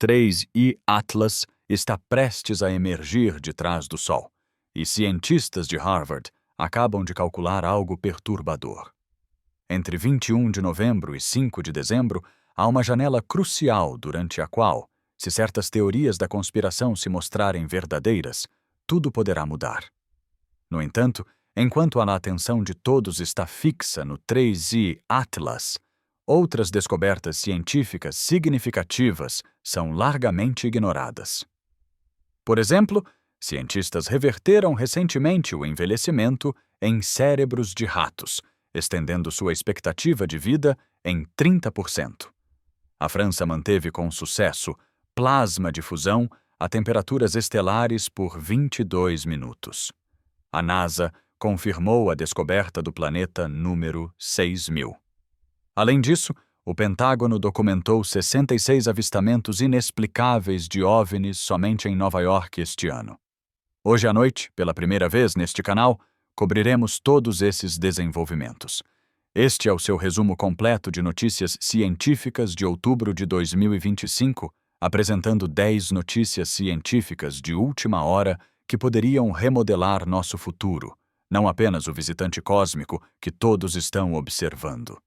3I Atlas está prestes a emergir de trás do Sol, e cientistas de Harvard acabam de calcular algo perturbador. Entre 21 de novembro e 5 de dezembro, há uma janela crucial durante a qual, se certas teorias da conspiração se mostrarem verdadeiras, tudo poderá mudar. No entanto, enquanto a atenção de todos está fixa no 3I Atlas, outras descobertas científicas significativas são largamente ignoradas. Por exemplo, cientistas reverteram recentemente o envelhecimento em cérebros de ratos, estendendo sua expectativa de vida em 30%. A França manteve com sucesso plasma de fusão a temperaturas estelares por 22 minutos. A NASA confirmou a descoberta do planeta número 6000. Além disso, o Pentágono documentou 66 avistamentos inexplicáveis de OVNIs somente em Nova York este ano. Hoje à noite, pela primeira vez neste canal, cobriremos todos esses desenvolvimentos. Este é o seu resumo completo de notícias científicas de outubro de 2025, apresentando 10 notícias científicas de última hora que poderiam remodelar nosso futuro, não apenas o visitante cósmico que todos estão observando.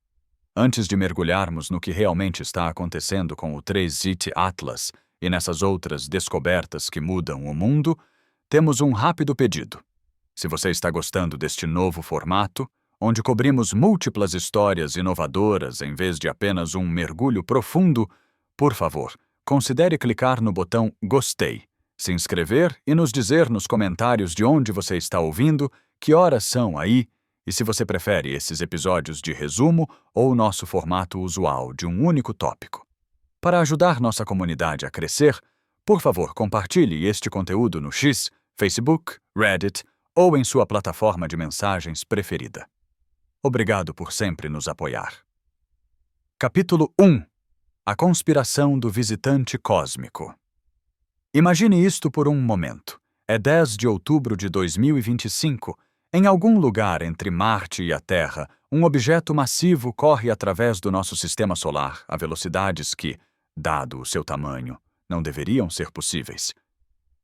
Antes de mergulharmos no que realmente está acontecendo com o 3I Atlas e nessas outras descobertas que mudam o mundo, temos um rápido pedido. Se você está gostando deste novo formato, onde cobrimos múltiplas histórias inovadoras em vez de apenas um mergulho profundo, por favor, considere clicar no botão Gostei, se inscrever e nos dizer nos comentários de onde você está ouvindo, que horas são aí, e se você prefere esses episódios de resumo ou o nosso formato usual de um único tópico. Para ajudar nossa comunidade a crescer, por favor, compartilhe este conteúdo no X, Facebook, Reddit ou em sua plataforma de mensagens preferida. Obrigado por sempre nos apoiar. Capítulo 1. A conspiração do visitante cósmico. Imagine isto por um momento. É 10 de outubro de 2025. Em algum lugar entre Marte e a Terra, um objeto massivo corre através do nosso sistema solar a velocidades que, dado o seu tamanho, não deveriam ser possíveis.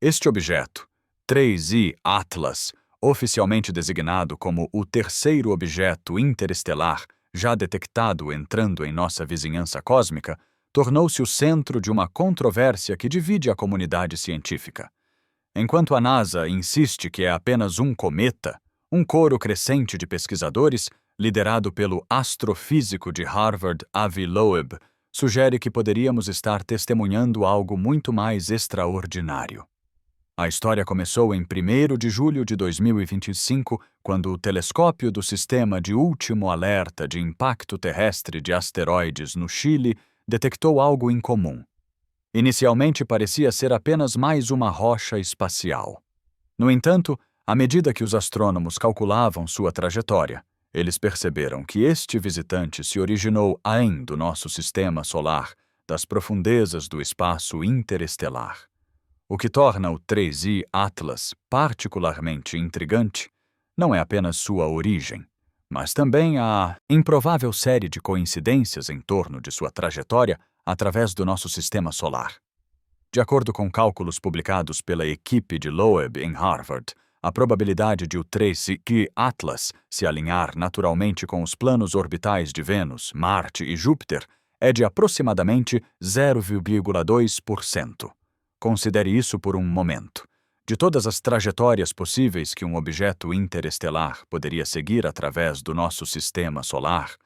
Este objeto, 3I Atlas, oficialmente designado como o terceiro objeto interestelar já detectado entrando em nossa vizinhança cósmica, tornou-se o centro de uma controvérsia que divide a comunidade científica. Enquanto a NASA insiste que é apenas um cometa, um coro crescente de pesquisadores, liderado pelo astrofísico de Harvard Avi Loeb, sugere que poderíamos estar testemunhando algo muito mais extraordinário. A história começou em 1º de julho de 2025, quando o telescópio do Sistema de Último Alerta de Impacto Terrestre de Asteroides no Chile detectou algo incomum. Inicialmente parecia ser apenas mais uma rocha espacial. No entanto, à medida que os astrônomos calculavam sua trajetória, eles perceberam que este visitante se originou além do nosso sistema solar, das profundezas do espaço interestelar. O que torna o 3I Atlas particularmente intrigante não é apenas sua origem, mas também a improvável série de coincidências em torno de sua trajetória através do nosso sistema solar. De acordo com cálculos publicados pela equipe de Loeb em Harvard, a probabilidade de o 3I Atlas se alinhar naturalmente com os planos orbitais de Vênus, Marte e Júpiter é de aproximadamente 0,2%. Considere isso por um momento. De todas as trajetórias possíveis que um objeto interestelar poderia seguir através do nosso sistema solar,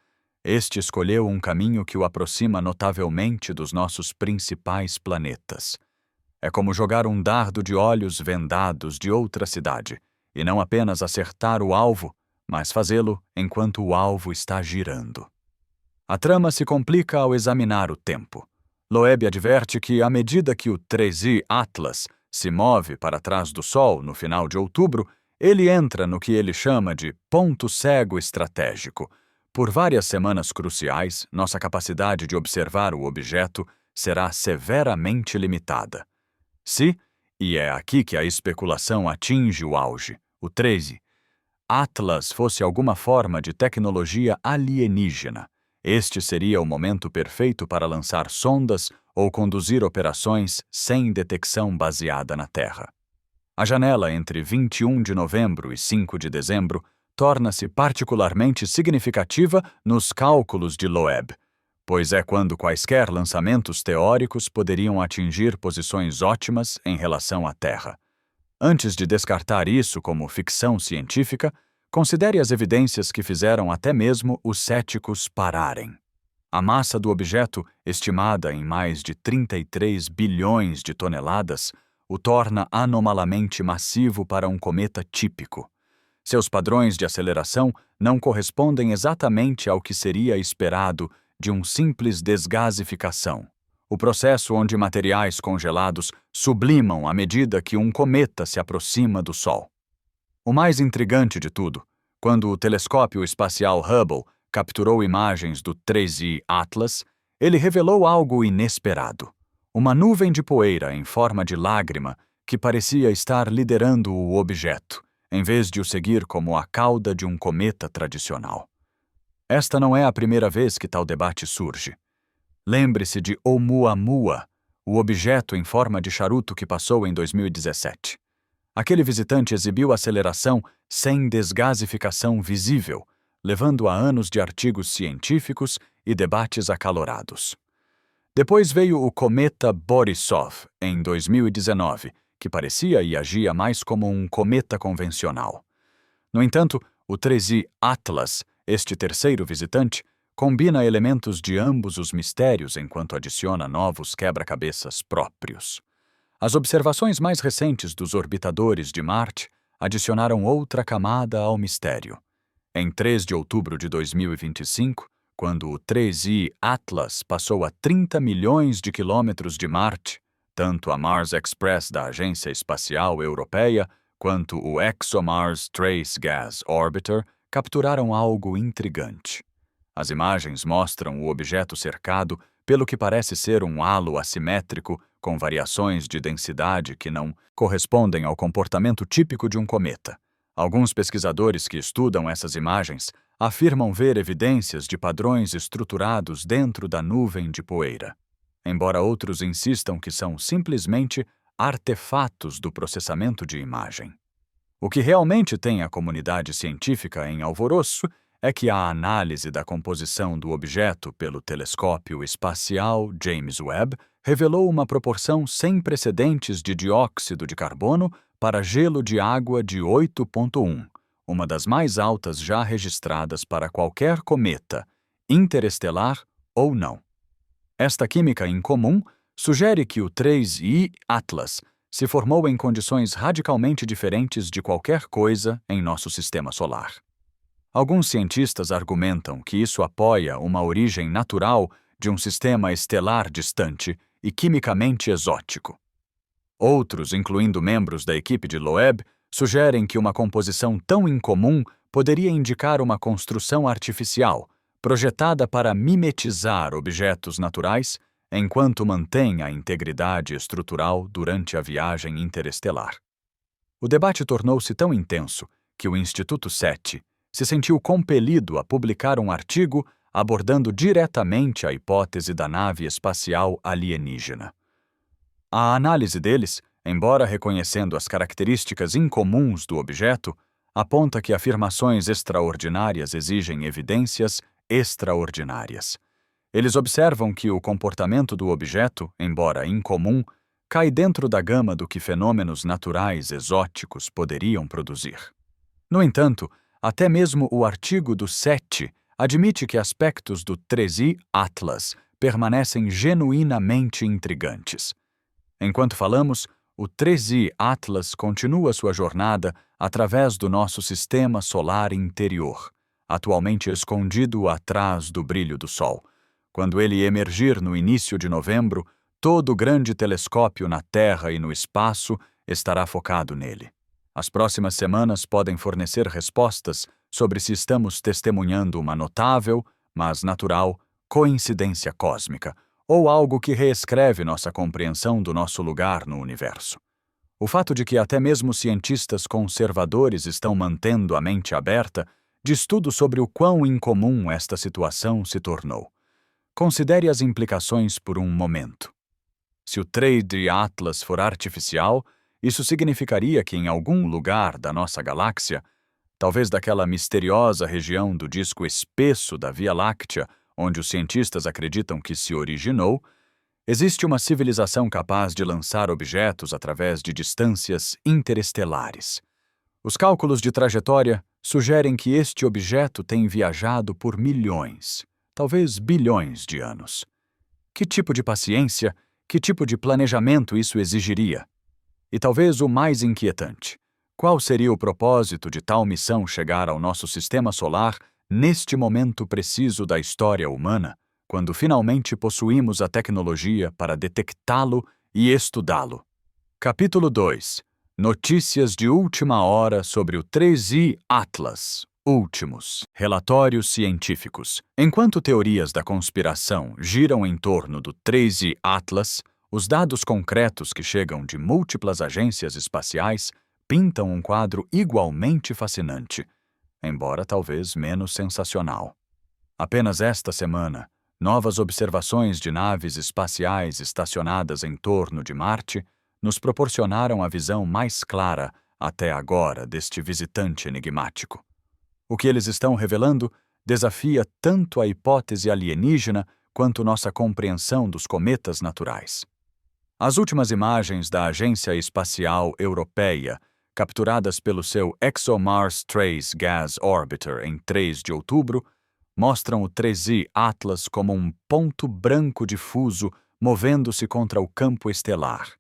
este escolheu um caminho que o aproxima notavelmente dos nossos principais planetas. É como jogar um dardo de olhos vendados de outra cidade, e não apenas acertar o alvo, mas fazê-lo enquanto o alvo está girando. A trama se complica ao examinar o tempo. Loeb adverte que, à medida que o 3I Atlas se move para trás do Sol no final de outubro, ele entra no que ele chama de ponto cego estratégico. Por várias semanas cruciais, nossa capacidade de observar o objeto será severamente limitada. Se, e é aqui que a especulação atinge o auge, o 3I Atlas fosse alguma forma de tecnologia alienígena, este seria o momento perfeito para lançar sondas ou conduzir operações sem detecção baseada na Terra. A janela entre 21 de novembro e 5 de dezembro torna-se particularmente significativa nos cálculos de Loeb, pois é quando quaisquer lançamentos teóricos poderiam atingir posições ótimas em relação à Terra. Antes de descartar isso como ficção científica, considere as evidências que fizeram até mesmo os céticos pararem. A massa do objeto, estimada em mais de 33 bilhões de toneladas, o torna anomalamente massivo para um cometa típico. Seus padrões de aceleração não correspondem exatamente ao que seria esperado de um simples desgasificação, o processo onde materiais congelados sublimam à medida que um cometa se aproxima do Sol. O mais intrigante de tudo, quando o telescópio espacial Hubble capturou imagens do 3I Atlas, ele revelou algo inesperado. Uma nuvem de poeira em forma de lágrima que parecia estar liderando o objeto, em vez de o seguir como a cauda de um cometa tradicional. Esta não é a primeira vez que tal debate surge. Lembre-se de Oumuamua, o objeto em forma de charuto que passou em 2017. Aquele visitante exibiu aceleração sem desgasificação visível, levando a anos de artigos científicos e debates acalorados. Depois veio o cometa Borisov, em 2019, que parecia e agia mais como um cometa convencional. No entanto, o 3I Atlas, este terceiro visitante, combina elementos de ambos os mistérios enquanto adiciona novos quebra-cabeças próprios. As observações mais recentes dos orbitadores de Marte adicionaram outra camada ao mistério. Em 3 de outubro de 2025, quando o 3I Atlas passou a 30 milhões de quilômetros de Marte, tanto a Mars Express da Agência Espacial Europeia quanto o ExoMars Trace Gas Orbiter capturaram algo intrigante. As imagens mostram o objeto cercado pelo que parece ser um halo assimétrico com variações de densidade que não correspondem ao comportamento típico de um cometa. Alguns pesquisadores que estudam essas imagens afirmam ver evidências de padrões estruturados dentro da nuvem de poeira, embora outros insistam que são simplesmente artefatos do processamento de imagem. O que realmente tem a comunidade científica em alvoroço é que a análise da composição do objeto pelo telescópio espacial James Webb revelou uma proporção sem precedentes de dióxido de carbono para gelo de água de 8,1, uma das mais altas já registradas para qualquer cometa, interestelar ou não. Esta química incomum sugere que o 3I Atlas se formou em condições radicalmente diferentes de qualquer coisa em nosso sistema solar. Alguns cientistas argumentam que isso apoia uma origem natural de um sistema estelar distante e quimicamente exótico. Outros, incluindo membros da equipe de Loeb, sugerem que uma composição tão incomum poderia indicar uma construção artificial, projetada para mimetizar objetos naturais, enquanto mantém a integridade estrutural durante a viagem interestelar. O debate tornou-se tão intenso que o Instituto SETI se sentiu compelido a publicar um artigo abordando diretamente a hipótese da nave espacial alienígena. A análise deles, embora reconhecendo as características incomuns do objeto, aponta que afirmações extraordinárias exigem evidências extraordinárias. Eles observam que o comportamento do objeto, embora incomum, cai dentro da gama do que fenômenos naturais exóticos poderiam produzir. No entanto, até mesmo o artigo do SETI admite que aspectos do 3I Atlas permanecem genuinamente intrigantes. Enquanto falamos, o 3I Atlas continua sua jornada através do nosso sistema solar interior, atualmente escondido atrás do brilho do Sol. Quando ele emergir no início de novembro, todo o grande telescópio na Terra e no espaço estará focado nele. As próximas semanas podem fornecer respostas sobre se estamos testemunhando uma notável, mas natural, coincidência cósmica, ou algo que reescreve nossa compreensão do nosso lugar no universo. O fato de que até mesmo cientistas conservadores estão mantendo a mente aberta diz tudo sobre o quão incomum esta situação se tornou. Considere as implicações por um momento. Se o 3D Atlas for artificial, isso significaria que em algum lugar da nossa galáxia, talvez daquela misteriosa região do disco espesso da Via Láctea, onde os cientistas acreditam que se originou, existe uma civilização capaz de lançar objetos através de distâncias interestelares. Os cálculos de trajetória sugerem que este objeto tem viajado por milhões, talvez bilhões de anos. Que tipo de paciência, que tipo de planejamento isso exigiria? E talvez o mais inquietante: qual seria o propósito de tal missão chegar ao nosso sistema solar neste momento preciso da história humana, quando finalmente possuímos a tecnologia para detectá-lo e estudá-lo? Capítulo 2. Notícias de última hora sobre o 3D Atlas. Últimos relatórios científicos. Enquanto teorias da conspiração giram em torno do 3D Atlas, os dados concretos que chegam de múltiplas agências espaciais pintam um quadro igualmente fascinante, embora talvez menos sensacional. Apenas esta semana, novas observações de naves espaciais estacionadas em torno de Marte nos proporcionaram a visão mais clara até agora deste visitante enigmático. O que eles estão revelando desafia tanto a hipótese alienígena quanto nossa compreensão dos cometas naturais. As últimas imagens da Agência Espacial Europeia, capturadas pelo seu ExoMars Trace Gas Orbiter em 3 de outubro, mostram o 3D Atlas como um ponto branco difuso movendo-se contra o campo estelar.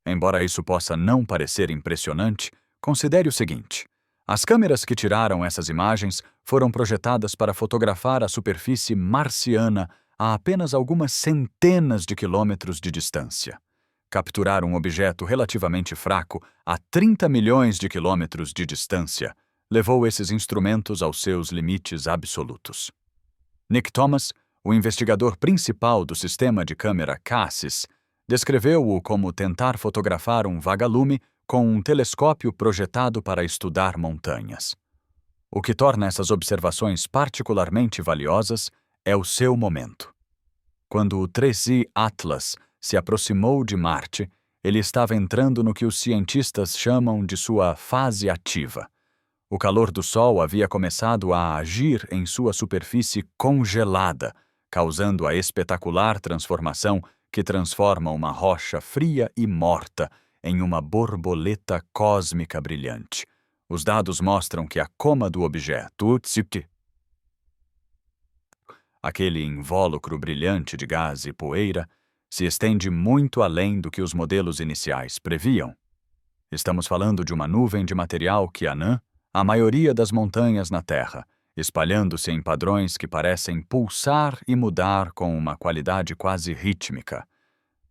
Embora isso possa não parecer impressionante, considere o seguinte: as câmeras que tiraram essas imagens foram projetadas para fotografar a superfície marciana a apenas algumas centenas de quilômetros de distância. Capturar um objeto relativamente fraco a 30 milhões de quilômetros de distância levou esses instrumentos aos seus limites absolutos. Nick Thomas, o investigador principal do sistema de câmera CASSIS, descreveu-o como tentar fotografar um vagalume com um telescópio projetado para estudar montanhas. O que torna essas observações particularmente valiosas é o seu momento. Quando o 3D Atlas se aproximou de Marte, ele estava entrando no que os cientistas chamam de sua fase ativa. O calor do Sol havia começado a agir em sua superfície congelada, causando a espetacular transformação que transforma uma rocha fria e morta em uma borboleta cósmica brilhante. Os dados mostram que a coma do objeto, aquele invólucro brilhante de gás e poeira, se estende muito além do que os modelos iniciais previam. Estamos falando de uma nuvem de material que anã a maioria das montanhas na Terra, espalhando-se em padrões que parecem pulsar e mudar com uma qualidade quase rítmica.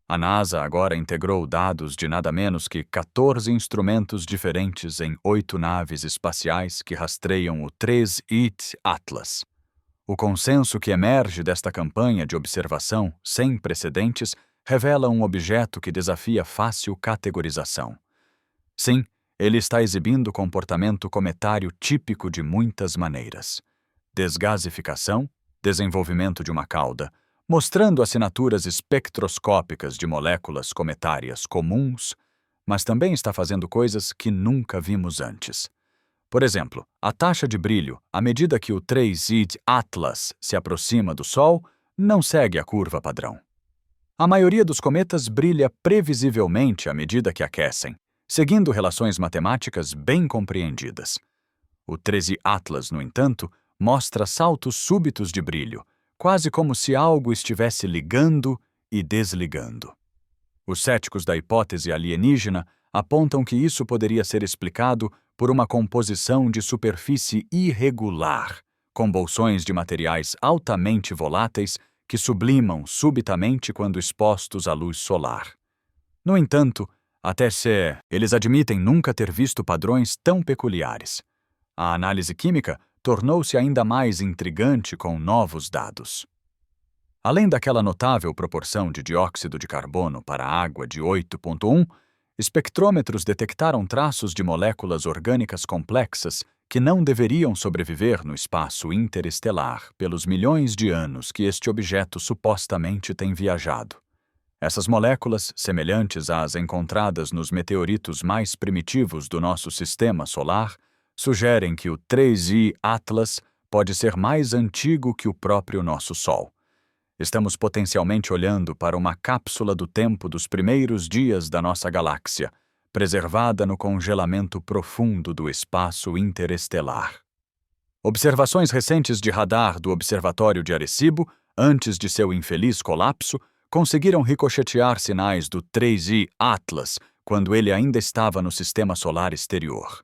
A NASA agora integrou dados de nada menos que 14 instrumentos diferentes em 8 naves espaciais que rastreiam o 3D Atlas. O consenso que emerge desta campanha de observação sem precedentes revela um objeto que desafia fácil categorização. Sim, ele está exibindo comportamento cometário típico de muitas maneiras. Desgasificação, desenvolvimento de uma cauda, mostrando assinaturas espectroscópicas de moléculas cometárias comuns, mas também está fazendo coisas que nunca vimos antes. Por exemplo, a taxa de brilho, à medida que o 3D Atlas se aproxima do Sol, não segue a curva padrão. A maioria dos cometas brilha previsivelmente à medida que aquecem, seguindo relações matemáticas bem compreendidas. O 3D Atlas, no entanto, mostra saltos súbitos de brilho, quase como se algo estivesse ligando e desligando. Os céticos da hipótese alienígena apontam que isso poderia ser explicado por uma composição de superfície irregular, com bolsões de materiais altamente voláteis que sublimam subitamente quando expostos à luz solar. No entanto, eles admitem nunca ter visto padrões tão peculiares. A análise química tornou-se ainda mais intrigante com novos dados. Além daquela notável proporção de dióxido de carbono para a água de 8,1, espectrômetros detectaram traços de moléculas orgânicas complexas que não deveriam sobreviver no espaço interestelar pelos milhões de anos que este objeto supostamente tem viajado. Essas moléculas, semelhantes às encontradas nos meteoritos mais primitivos do nosso sistema solar, sugerem que o 3I Atlas pode ser mais antigo que o próprio nosso Sol. Estamos potencialmente olhando para uma cápsula do tempo dos primeiros dias da nossa galáxia, preservada no congelamento profundo do espaço interestelar. Observações recentes de radar do Observatório de Arecibo, antes de seu infeliz colapso, conseguiram ricochetear sinais do 3I Atlas quando ele ainda estava no sistema solar exterior.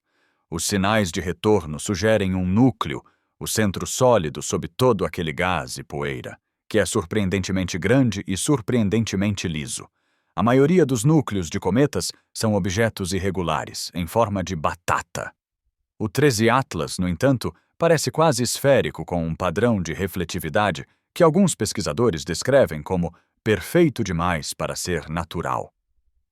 Os sinais de retorno sugerem um núcleo, o centro sólido sob todo aquele gás e poeira, que é surpreendentemente grande e surpreendentemente liso. A maioria dos núcleos de cometas são objetos irregulares, em forma de batata. O 3I Atlas, no entanto, parece quase esférico com um padrão de refletividade que alguns pesquisadores descrevem como perfeito demais para ser natural.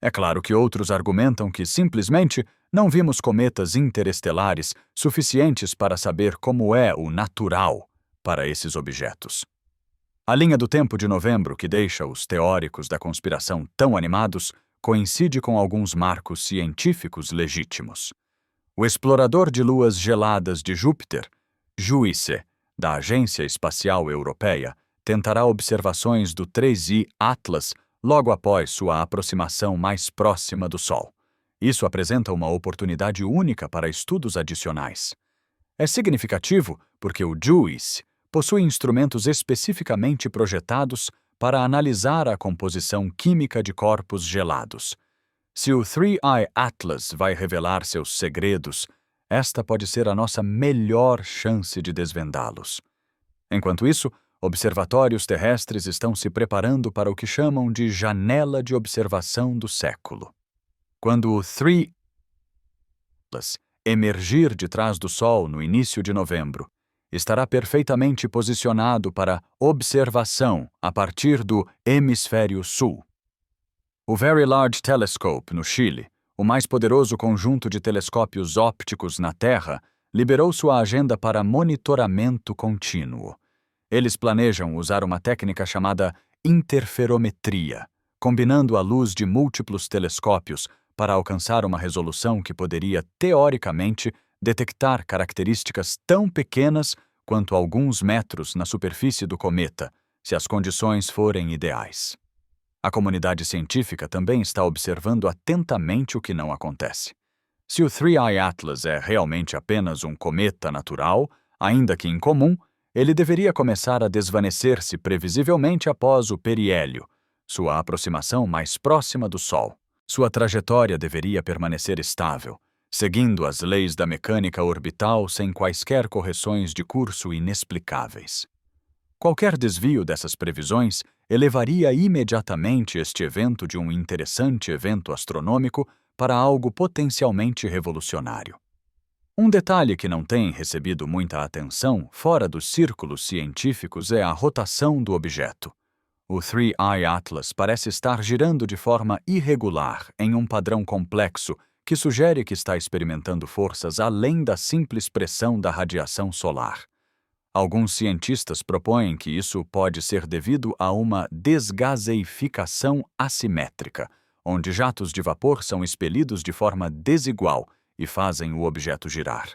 É claro que outros argumentam que, simplesmente, não vimos cometas interestelares suficientes para saber como é o natural para esses objetos. A linha do tempo de novembro, que deixa os teóricos da conspiração tão animados, coincide com alguns marcos científicos legítimos. O explorador de luas geladas de Júpiter, JUICE, da Agência Espacial Europeia, tentará observações do 3I Atlas logo após sua aproximação mais próxima do Sol. Isso apresenta uma oportunidade única para estudos adicionais. É significativo porque o JUICE possui instrumentos especificamente projetados para analisar a composição química de corpos gelados. Se o 3I Atlas vai revelar seus segredos, esta pode ser a nossa melhor chance de desvendá-los. Enquanto isso, observatórios terrestres estão se preparando para o que chamam de janela de observação do século. Quando o 3I Atlas emergir de trás do Sol no início de novembro, estará perfeitamente posicionado para observação a partir do hemisfério sul. O Very Large Telescope, no Chile, o mais poderoso conjunto de telescópios ópticos na Terra, liberou sua agenda para monitoramento contínuo. Eles planejam usar uma técnica chamada interferometria, combinando a luz de múltiplos telescópios para alcançar uma resolução que poderia, teoricamente, detectar características tão pequenas quanto alguns metros na superfície do cometa, se as condições forem ideais. A comunidade científica também está observando atentamente o que não acontece. Se o 3I Atlas é realmente apenas um cometa natural, ainda que incomum, ele deveria começar a desvanecer-se previsivelmente após o periélio, sua aproximação mais próxima do Sol. Sua trajetória deveria permanecer estável, seguindo as leis da mecânica orbital sem quaisquer correções de curso inexplicáveis. Qualquer desvio dessas previsões elevaria imediatamente este evento de um interessante evento astronômico para algo potencialmente revolucionário. Um detalhe que não tem recebido muita atenção fora dos círculos científicos é a rotação do objeto. O 3I Atlas parece estar girando de forma irregular em um padrão complexo que sugere que está experimentando forças além da simples pressão da radiação solar. Alguns cientistas propõem que isso pode ser devido a uma desgaseificação assimétrica, onde jatos de vapor são expelidos de forma desigual e fazem o objeto girar.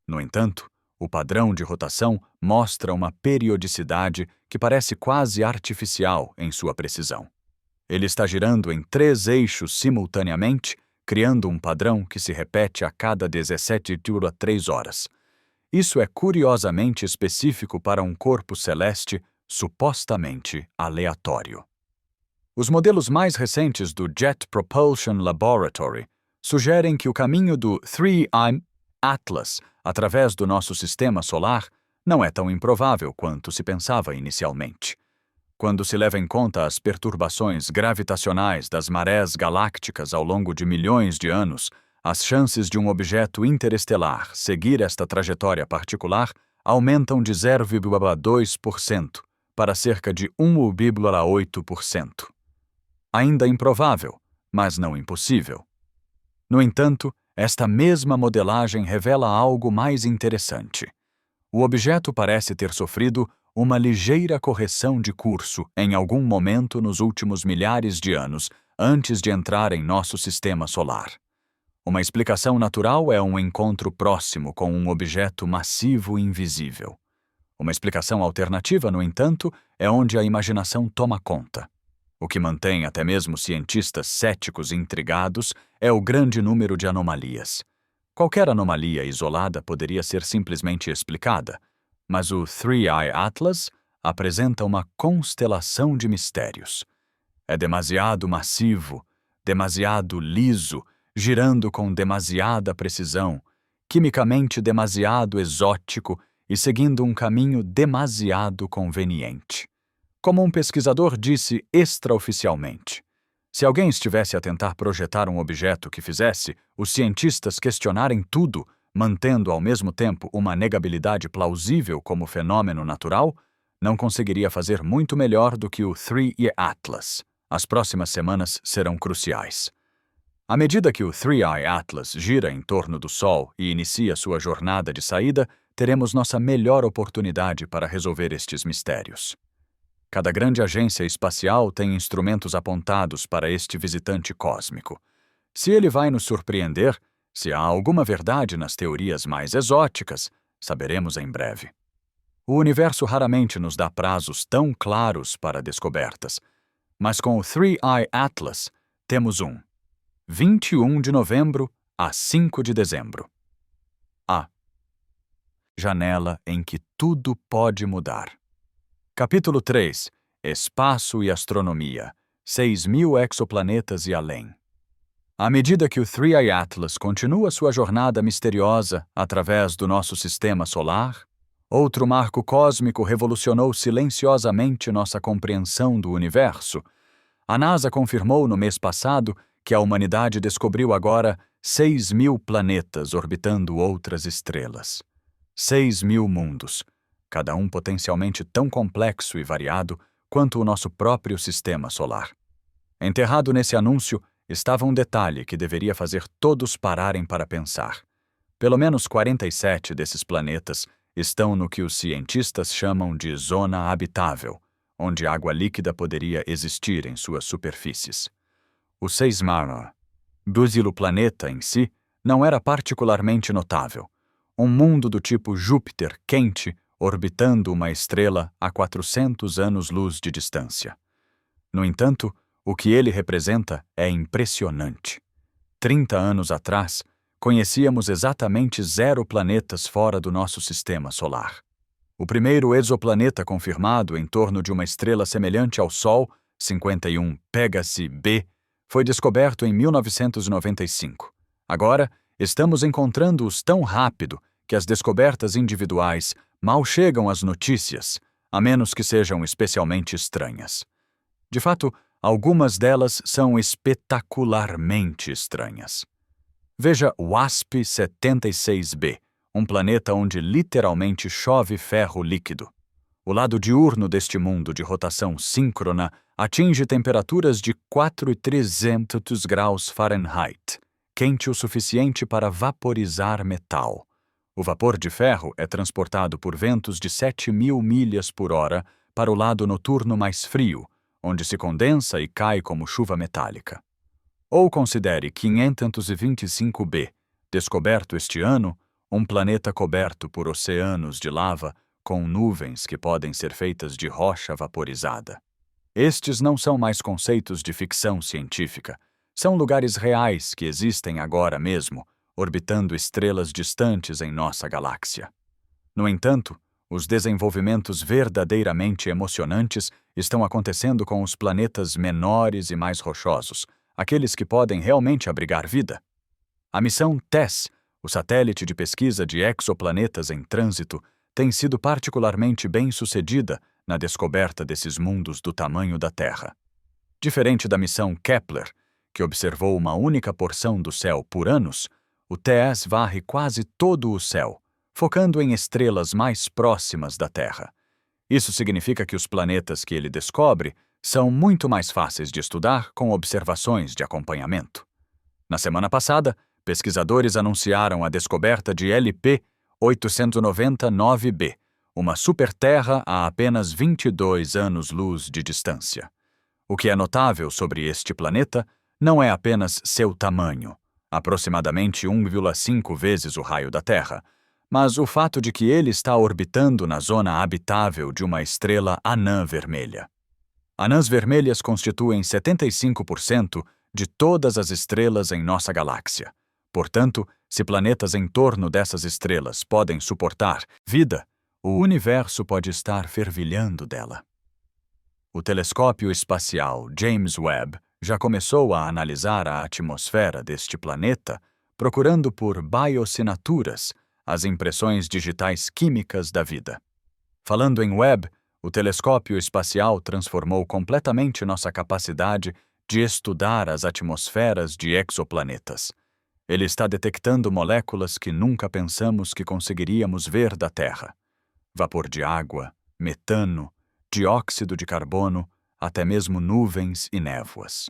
No entanto, o padrão de rotação mostra uma periodicidade que parece quase artificial em sua precisão. Ele está girando em 3 eixos simultaneamente, criando um padrão que se repete a cada 17,3 horas. Isso é curiosamente específico para um corpo celeste supostamente aleatório. Os modelos mais recentes do Jet Propulsion Laboratory sugerem que o caminho do 3I Atlas através do nosso sistema solar não é tão improvável quanto se pensava inicialmente. Quando se leva em conta as perturbações gravitacionais das marés galácticas ao longo de milhões de anos, as chances de um objeto interestelar seguir esta trajetória particular aumentam de 0,2% para cerca de 1,8%. Ainda improvável, mas não impossível. No entanto, esta mesma modelagem revela algo mais interessante. O objeto parece ter sofrido uma ligeira correção de curso em algum momento nos últimos milhares de anos antes de entrar em nosso sistema solar. Uma explicação natural é um encontro próximo com um objeto massivo e invisível. Uma explicação alternativa, no entanto, é onde a imaginação toma conta. O que mantém até mesmo cientistas céticos intrigados é o grande número de anomalias. Qualquer anomalia isolada poderia ser simplesmente explicada, mas o Three Eye Atlas apresenta uma constelação de mistérios. É demasiado massivo, demasiado liso, girando com demasiada precisão, quimicamente demasiado exótico e seguindo um caminho demasiado conveniente. Como um pesquisador disse extraoficialmente, se alguém estivesse a tentar projetar um objeto que fizesse os cientistas questionarem tudo, mantendo ao mesmo tempo uma negabilidade plausível como fenômeno natural, não conseguiria fazer muito melhor do que o Three Eye Atlas. As próximas semanas serão cruciais. À medida que o Three Eye Atlas gira em torno do Sol e inicia sua jornada de saída, teremos nossa melhor oportunidade para resolver estes mistérios. Cada grande agência espacial tem instrumentos apontados para este visitante cósmico. Se ele vai nos surpreender, se há alguma verdade nas teorias mais exóticas, saberemos em breve. O universo raramente nos dá prazos tão claros para descobertas, mas com o Three Eye Atlas temos 21 de novembro a 5 de dezembro. A janela em que tudo pode mudar. Capítulo 3. Espaço e astronomia. 6.000 exoplanetas e além. À medida que o Three Eye Atlas continua sua jornada misteriosa através do nosso sistema solar, outro marco cósmico revolucionou silenciosamente nossa compreensão do universo. A NASA confirmou no mês passado que a humanidade descobriu agora 6.000 planetas orbitando outras estrelas. 6.000 mundos, cada um potencialmente tão complexo e variado quanto o nosso próprio sistema solar. Enterrado nesse anúncio estava um detalhe que deveria fazer todos pararem para pensar. Pelo menos 47 desses planetas estão no que os cientistas chamam de zona habitável, onde água líquida poderia existir em suas superfícies. O Seismara, do planeta em si, não era particularmente notável. Um mundo do tipo Júpiter quente orbitando uma estrela a 400 anos-luz de distância. No entanto, o que ele representa é impressionante. 30 anos atrás, conhecíamos exatamente 0 planetas fora do nosso sistema solar. O primeiro exoplaneta confirmado em torno de uma estrela semelhante ao Sol, 51 Pégasi b, foi descoberto em 1995. Agora, estamos encontrando-os tão rápido que as descobertas individuais mal chegam às notícias, a menos que sejam especialmente estranhas. De fato, algumas delas são espetacularmente estranhas. Veja WASP-76b, um planeta onde literalmente chove ferro líquido. O lado diurno deste mundo de rotação síncrona atinge temperaturas de 4,300 graus Fahrenheit, quente o suficiente para vaporizar metal. O vapor de ferro é transportado por ventos de 7.000 milhas por hora para o lado noturno mais frio, onde se condensa e cai como chuva metálica. Ou considere 525b, descoberto este ano, um planeta coberto por oceanos de lava com nuvens que podem ser feitas de rocha vaporizada. Estes não são mais conceitos de ficção científica, são lugares reais que existem agora mesmo, orbitando estrelas distantes em nossa galáxia. No entanto, os desenvolvimentos verdadeiramente emocionantes estão acontecendo com os planetas menores e mais rochosos, aqueles que podem realmente abrigar vida. A missão TESS, o satélite de pesquisa de exoplanetas em trânsito, tem sido particularmente bem-sucedida na descoberta desses mundos do tamanho da Terra. Diferente da missão Kepler, que observou uma única porção do céu por anos, o TESS varre quase todo o céu, focando em estrelas mais próximas da Terra. Isso significa que os planetas que ele descobre são muito mais fáceis de estudar com observações de acompanhamento. Na semana passada, pesquisadores anunciaram a descoberta de LP 899b, uma superterra a apenas 22 anos-luz de distância. O que é notável sobre este planeta não é apenas seu tamanho, aproximadamente 1,5 vezes o raio da Terra, mas o fato de que ele está orbitando na zona habitável de uma estrela anã vermelha. Anãs vermelhas constituem 75% de todas as estrelas em nossa galáxia. Portanto, se planetas em torno dessas estrelas podem suportar vida, o universo pode estar fervilhando dela. O telescópio espacial James Webb já começou a analisar a atmosfera deste planeta, procurando por bioassinaturas, as impressões digitais químicas da vida. Falando em Webb, o telescópio espacial transformou completamente nossa capacidade de estudar as atmosferas de exoplanetas. Ele está detectando moléculas que nunca pensamos que conseguiríamos ver da Terra. Vapor de água, metano, dióxido de carbono, até mesmo nuvens e névoas.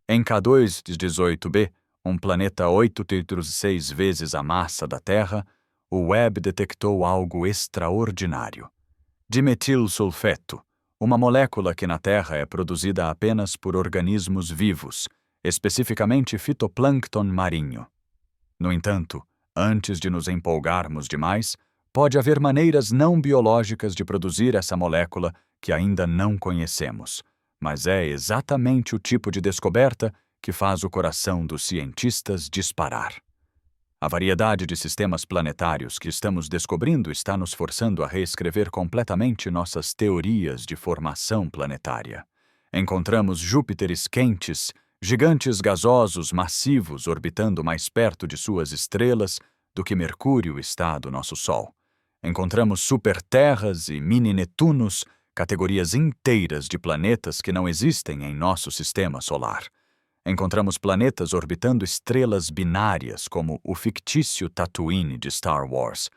Em K2-18b, um planeta 8,6 vezes a massa da Terra, o Webb detectou algo extraordinário. Dimetilsulfeto, uma molécula que na Terra é produzida apenas por organismos vivos, especificamente fitoplâncton marinho. No entanto, antes de nos empolgarmos demais, pode haver maneiras não biológicas de produzir essa molécula que ainda não conhecemos, mas é exatamente o tipo de descoberta que faz o coração dos cientistas disparar. A variedade de sistemas planetários que estamos descobrindo está nos forçando a reescrever completamente nossas teorias de formação planetária. Encontramos Júpiteres quentes, gigantes gasosos massivos orbitando mais perto de suas estrelas do que Mercúrio está do nosso Sol. Encontramos superterras e mini-Netunos, categorias inteiras de planetas que não existem em nosso sistema solar. Encontramos planetas orbitando estrelas binárias, como o fictício Tatooine de Star Wars.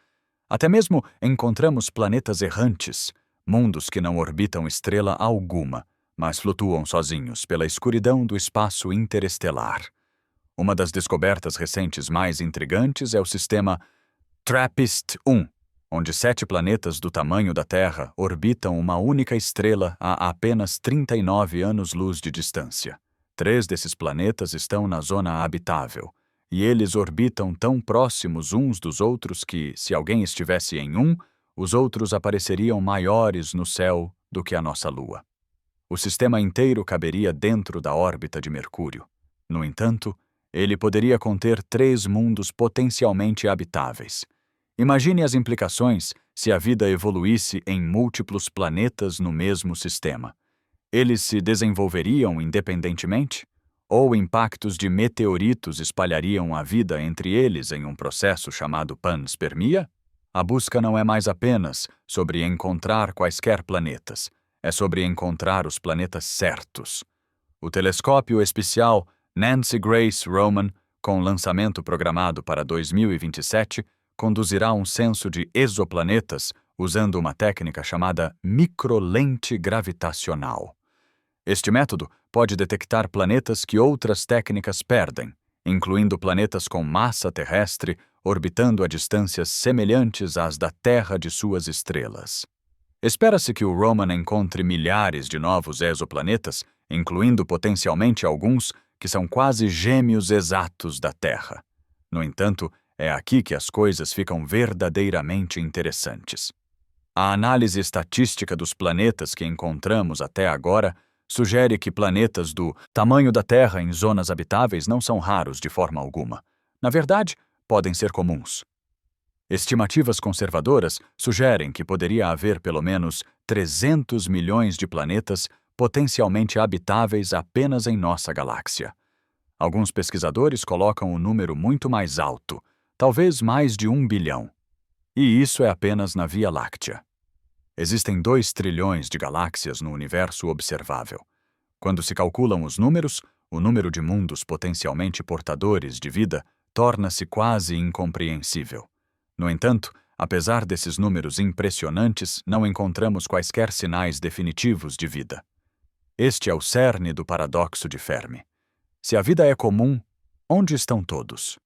Até mesmo encontramos planetas errantes, mundos que não orbitam estrela alguma, mas flutuam sozinhos pela escuridão do espaço interestelar. Uma das descobertas recentes mais intrigantes é o sistema TRAPPIST-1, onde 7 planetas do tamanho da Terra orbitam uma única estrela a apenas 39 anos-luz de distância. 3 desses planetas estão na zona habitável, e eles orbitam tão próximos uns dos outros que, se alguém estivesse em um, os outros apareceriam maiores no céu do que a nossa Lua. O sistema inteiro caberia dentro da órbita de Mercúrio. No entanto, ele poderia conter 3 mundos potencialmente habitáveis. Imagine as implicações se a vida evoluísse em múltiplos planetas no mesmo sistema. Eles se desenvolveriam independentemente? Ou impactos de meteoritos espalhariam a vida entre eles em um processo chamado panspermia? A busca não é mais apenas sobre encontrar quaisquer planetas, é sobre encontrar os planetas certos. O telescópio espacial Nancy Grace Roman, com lançamento programado para 2027, conduzirá um censo de exoplanetas usando uma técnica chamada microlente gravitacional. Este método pode detectar planetas que outras técnicas perdem, incluindo planetas com massa terrestre orbitando a distâncias semelhantes às da Terra de suas estrelas. Espera-se que o Roman encontre milhares de novos exoplanetas, incluindo potencialmente alguns que são quase gêmeos exatos da Terra. No entanto, é aqui que as coisas ficam verdadeiramente interessantes. A análise estatística dos planetas que encontramos até agora sugere que planetas do tamanho da Terra em zonas habitáveis não são raros de forma alguma. Na verdade, podem ser comuns. Estimativas conservadoras sugerem que poderia haver pelo menos 300 milhões de planetas potencialmente habitáveis apenas em nossa galáxia. Alguns pesquisadores colocam o número muito mais alto, talvez mais de 1 bilhão. E isso é apenas na Via Láctea. Existem 2 trilhões de galáxias no universo observável. Quando se calculam os números, o número de mundos potencialmente portadores de vida torna-se quase incompreensível. No entanto, apesar desses números impressionantes, não encontramos quaisquer sinais definitivos de vida. Este é o cerne do paradoxo de Fermi. Se a vida é comum, onde estão todos?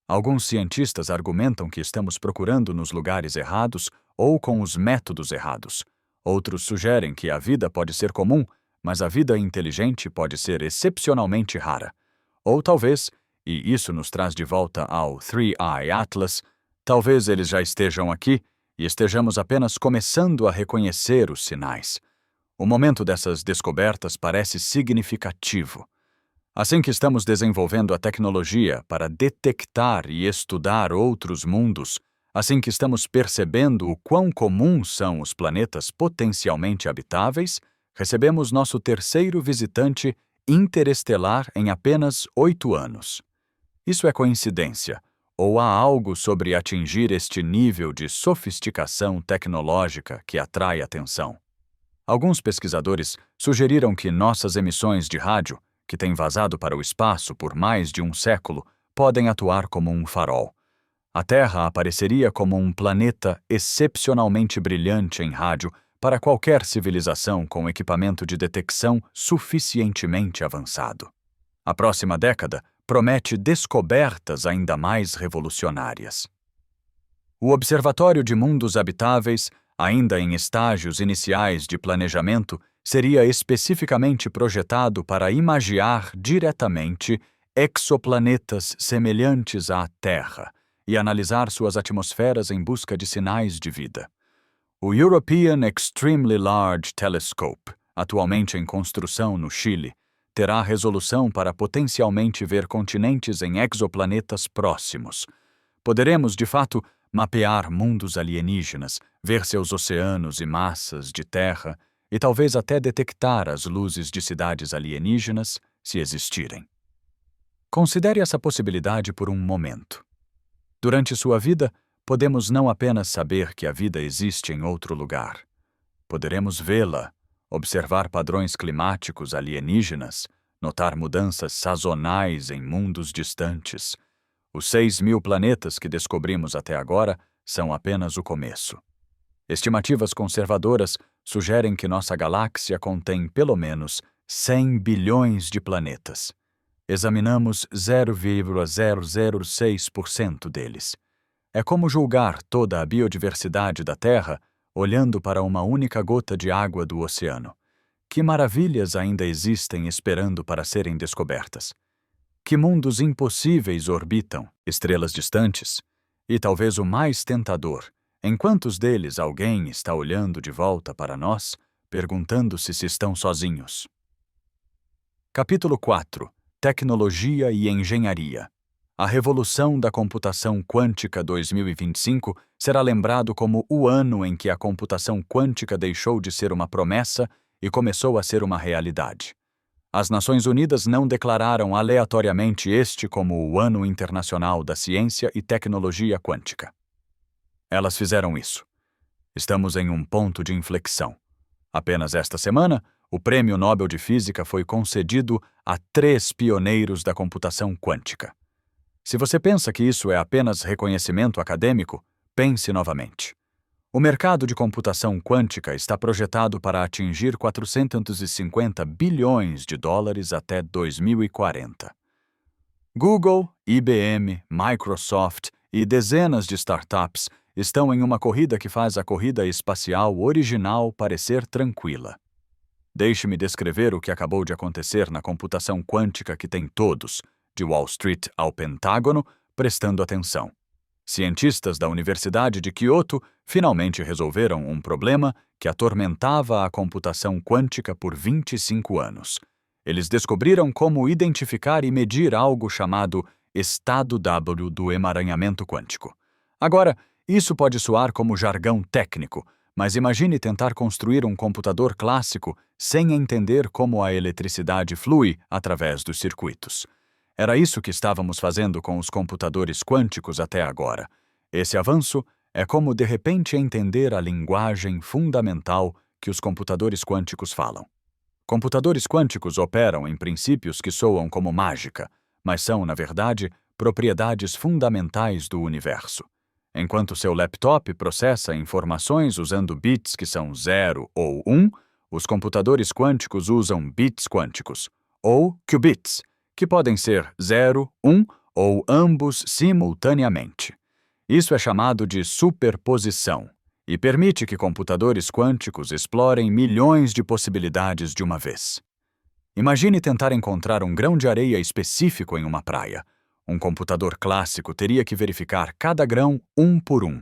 Alguns cientistas argumentam que estamos procurando nos lugares errados ou com os métodos errados. Outros sugerem que a vida pode ser comum, mas a vida inteligente pode ser excepcionalmente rara. Ou talvez, e isso nos traz de volta ao Three Eye Atlas, talvez eles já estejam aqui e estejamos apenas começando a reconhecer os sinais. O momento dessas descobertas parece significativo. Assim que estamos desenvolvendo a tecnologia para detectar e estudar outros mundos, assim que estamos percebendo o quão comuns são os planetas potencialmente habitáveis, recebemos nosso terceiro visitante interestelar em apenas 8 anos. Isso é coincidência, ou há algo sobre atingir este nível de sofisticação tecnológica que atrai atenção? Alguns pesquisadores sugeriram que nossas emissões de rádio, que têm vazado para o espaço por mais de um século, podem atuar como um farol. A Terra apareceria como um planeta excepcionalmente brilhante em rádio para qualquer civilização com equipamento de detecção suficientemente avançado. A próxima década promete descobertas ainda mais revolucionárias. O Observatório de Mundos Habitáveis, ainda em estágios iniciais de planejamento, seria especificamente projetado para imagiar diretamente exoplanetas semelhantes à Terra e analisar suas atmosferas em busca de sinais de vida. O European Extremely Large Telescope, atualmente em construção no Chile, terá resolução para potencialmente ver continentes em exoplanetas próximos. Poderemos, de fato, mapear mundos alienígenas, ver seus oceanos e massas de terra e talvez até detectar as luzes de cidades alienígenas, se existirem. Considere essa possibilidade por um momento. Durante sua vida, podemos não apenas saber que a vida existe em outro lugar. Poderemos vê-la, observar padrões climáticos alienígenas, notar mudanças sazonais em mundos distantes. Os 6.000 planetas que descobrimos até agora são apenas o começo. Estimativas conservadoras sugerem que nossa galáxia contém pelo menos 100 bilhões de planetas. Examinamos 0,006% deles. É como julgar toda a biodiversidade da Terra olhando para uma única gota de água do oceano. Que maravilhas ainda existem esperando para serem descobertas? Que mundos impossíveis orbitam, estrelas distantes? E talvez o mais tentador, em quantos deles alguém está olhando de volta para nós, perguntando-se se estão sozinhos? Capítulo 4. Tecnologia e Engenharia. A revolução da computação quântica 2025 será lembrado como o ano em que a computação quântica deixou de ser uma promessa e começou a ser uma realidade. As Nações Unidas não declararam aleatoriamente este como o Ano Internacional da Ciência e Tecnologia Quântica. Elas fizeram isso. Estamos em um ponto de inflexão. Apenas esta semana, o Prêmio Nobel de Física foi concedido a 3 pioneiros da computação quântica. Se você pensa que isso é apenas reconhecimento acadêmico, pense novamente. O mercado de computação quântica está projetado para atingir 450 bilhões de dólares até 2040. Google, IBM, Microsoft e dezenas de startups estão em uma corrida que faz a corrida espacial original parecer tranquila. Deixe-me descrever o que acabou de acontecer na computação quântica que tem todos, de Wall Street ao Pentágono, prestando atenção. Cientistas da Universidade de Kyoto finalmente resolveram um problema que atormentava a computação quântica por 25 anos. Eles descobriram como identificar e medir algo chamado estado W do emaranhamento quântico. Agora, isso pode soar como jargão técnico, mas imagine tentar construir um computador clássico sem entender como a eletricidade flui através dos circuitos. Era isso que estávamos fazendo com os computadores quânticos até agora. Esse avanço é como de repente entender a linguagem fundamental que os computadores quânticos falam. Computadores quânticos operam em princípios que soam como mágica, mas são, na verdade, propriedades fundamentais do universo. Enquanto seu laptop processa informações usando bits que são 0 ou 1, os computadores quânticos usam bits quânticos, ou qubits, que podem ser 0, 1 ou ambos simultaneamente. Isso é chamado de superposição, e permite que computadores quânticos explorem milhões de possibilidades de uma vez. Imagine tentar encontrar um grão de areia específico em uma praia. Um computador clássico teria que verificar cada grão um por um.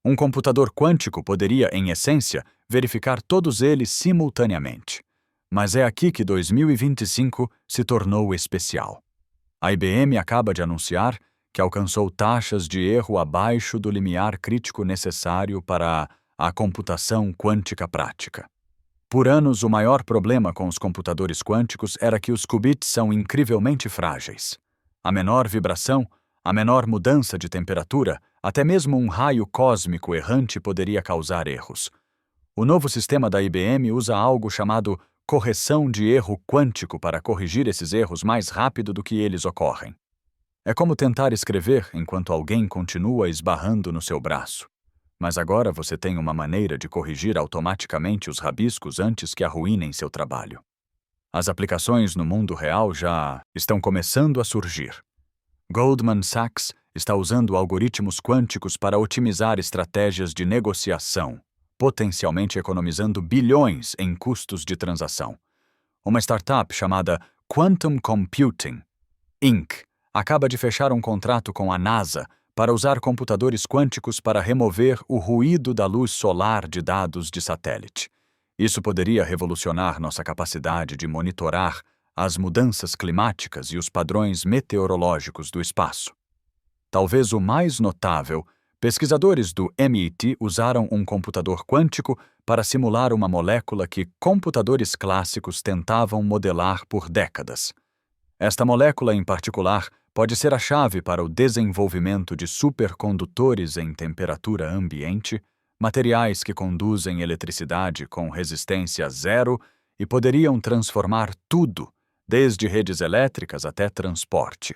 Um computador quântico poderia, em essência, verificar todos eles simultaneamente. Mas é aqui que 2025 se tornou especial. A IBM acaba de anunciar que alcançou taxas de erro abaixo do limiar crítico necessário para a computação quântica prática. Por anos, o maior problema com os computadores quânticos era que os qubits são incrivelmente frágeis. A menor vibração, a menor mudança de temperatura, até mesmo um raio cósmico errante poderia causar erros. O novo sistema da IBM usa algo chamado correção de erro quântico para corrigir esses erros mais rápido do que eles ocorrem. É como tentar escrever enquanto alguém continua esbarrando no seu braço. Mas agora você tem uma maneira de corrigir automaticamente os rabiscos antes que arruinem seu trabalho. As aplicações no mundo real já estão começando a surgir. Goldman Sachs está usando algoritmos quânticos para otimizar estratégias de negociação, potencialmente economizando bilhões em custos de transação. Uma startup chamada Quantum Computing, Inc. acaba de fechar um contrato com a NASA para usar computadores quânticos para remover o ruído da luz solar de dados de satélite. Isso poderia revolucionar nossa capacidade de monitorar as mudanças climáticas e os padrões meteorológicos do espaço. Talvez o mais notável, pesquisadores do MIT usaram um computador quântico para simular uma molécula que computadores clássicos tentavam modelar por décadas. Esta molécula, em particular, pode ser a chave para o desenvolvimento de supercondutores em temperatura ambiente, materiais que conduzem eletricidade com resistência zero e poderiam transformar tudo, desde redes elétricas até transporte.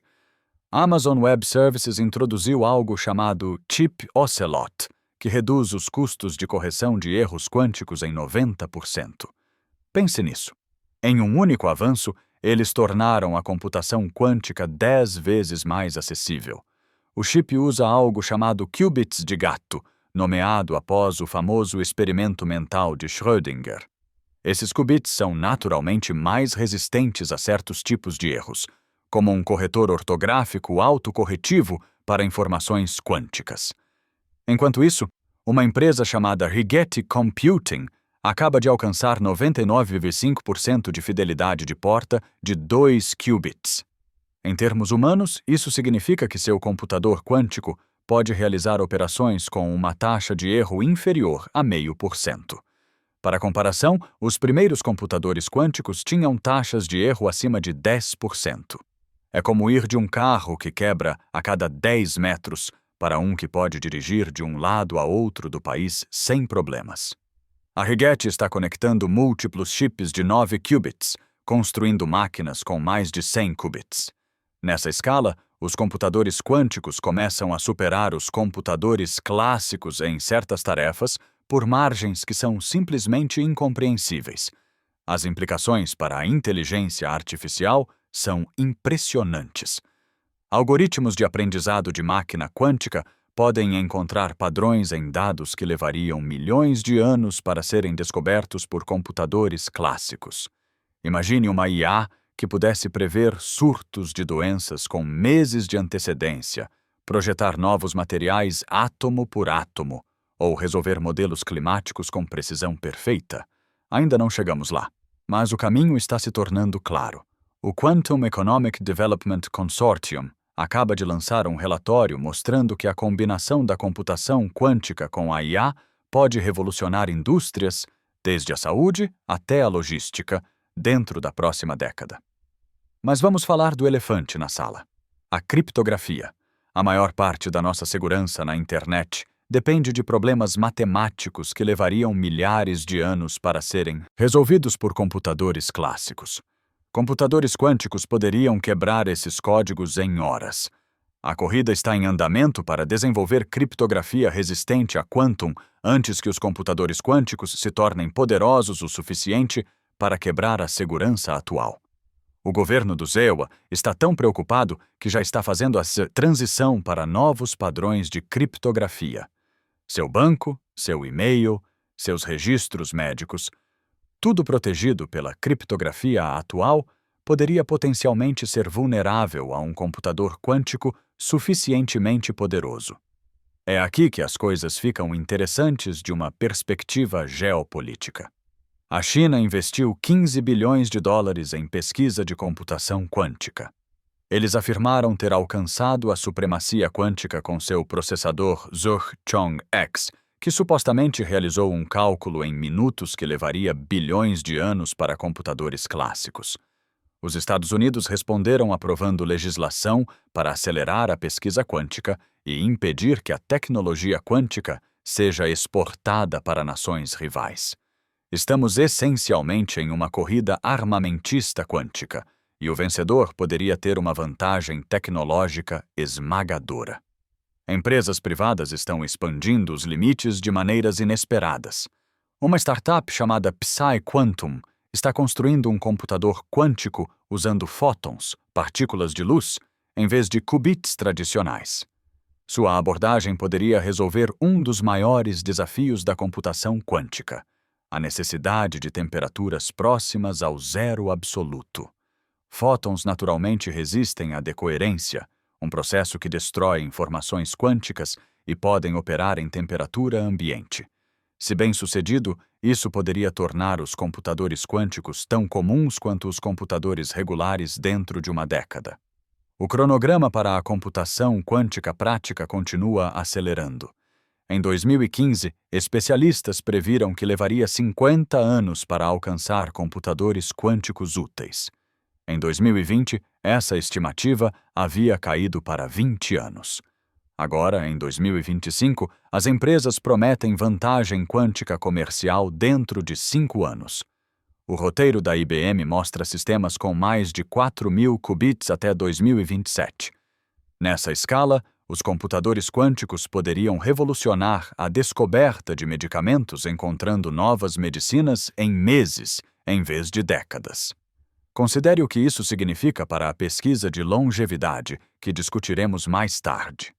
A Amazon Web Services introduziu algo chamado Chip Ocelot, que reduz os custos de correção de erros quânticos em 90%. Pense nisso. Em um único avanço, eles tornaram a computação quântica 10 vezes mais acessível. O chip usa algo chamado qubits de gato, nomeado após o famoso experimento mental de Schrödinger. Esses qubits são naturalmente mais resistentes a certos tipos de erros, como um corretor ortográfico autocorretivo para informações quânticas. Enquanto isso, uma empresa chamada Rigetti Computing acaba de alcançar 99,5% de fidelidade de porta de 2 qubits. Em termos humanos, isso significa que seu computador quântico pode realizar operações com uma taxa de erro inferior a 0,5%. Para comparação, os primeiros computadores quânticos tinham taxas de erro acima de 10%. É como ir de um carro que quebra a cada 10 metros para um que pode dirigir de um lado a outro do país sem problemas. A Rigetti está conectando múltiplos chips de 9 qubits, construindo máquinas com mais de 100 qubits. Nessa escala, os computadores quânticos começam a superar os computadores clássicos em certas tarefas por margens que são simplesmente incompreensíveis. As implicações para a inteligência artificial são impressionantes. Algoritmos de aprendizado de máquina quântica podem encontrar padrões em dados que levariam milhões de anos para serem descobertos por computadores clássicos. Imagine uma IA que pudesse prever surtos de doenças com meses de antecedência, projetar novos materiais átomo por átomo, ou resolver modelos climáticos com precisão perfeita. Ainda não chegamos lá, mas o caminho está se tornando claro. O Quantum Economic Development Consortium acaba de lançar um relatório mostrando que a combinação da computação quântica com a IA pode revolucionar indústrias, desde a saúde até a logística, dentro da próxima década. Mas vamos falar do elefante na sala: a criptografia. A maior parte da nossa segurança na internet depende de problemas matemáticos que levariam milhares de anos para serem resolvidos por computadores clássicos. Computadores quânticos poderiam quebrar esses códigos em horas. A corrida está em andamento para desenvolver criptografia resistente a quantum antes que os computadores quânticos se tornem poderosos o suficiente para quebrar a segurança atual. O governo do ZEWA está tão preocupado que já está fazendo a transição para novos padrões de criptografia. Seu banco, seu e-mail, seus registros médicos, tudo protegido pela criptografia atual, poderia potencialmente ser vulnerável a um computador quântico suficientemente poderoso. É aqui que as coisas ficam interessantes de uma perspectiva geopolítica. A China investiu 15 bilhões de dólares em pesquisa de computação quântica. Eles afirmaram ter alcançado a supremacia quântica com seu processador Zhurchong-X, que supostamente realizou um cálculo em minutos que levaria bilhões de anos para computadores clássicos. Os Estados Unidos responderam aprovando legislação para acelerar a pesquisa quântica e impedir que a tecnologia quântica seja exportada para nações rivais. Estamos essencialmente em uma corrida armamentista quântica, e o vencedor poderia ter uma vantagem tecnológica esmagadora. Empresas privadas estão expandindo os limites de maneiras inesperadas. Uma startup chamada PsiQuantum está construindo um computador quântico usando fótons, partículas de luz, em vez de qubits tradicionais. Sua abordagem poderia resolver um dos maiores desafios da computação quântica: a necessidade de temperaturas próximas ao zero absoluto. Fótons naturalmente resistem à decoerência, um processo que destrói informações quânticas e podem operar em temperatura ambiente. Se bem-sucedido, isso poderia tornar os computadores quânticos tão comuns quanto os computadores regulares dentro de uma década. O cronograma para a computação quântica prática continua acelerando. Em 2015, especialistas previram que levaria 50 anos para alcançar computadores quânticos úteis. Em 2020, essa estimativa havia caído para 20 anos. Agora, em 2025, as empresas prometem vantagem quântica comercial dentro de 5 anos. O roteiro da IBM mostra sistemas com mais de 4.000 qubits até 2027. Nessa escala, os computadores quânticos poderiam revolucionar a descoberta de medicamentos, encontrando novas medicinas em meses, em vez de décadas. Considere o que isso significa para a pesquisa de longevidade, que discutiremos mais tarde.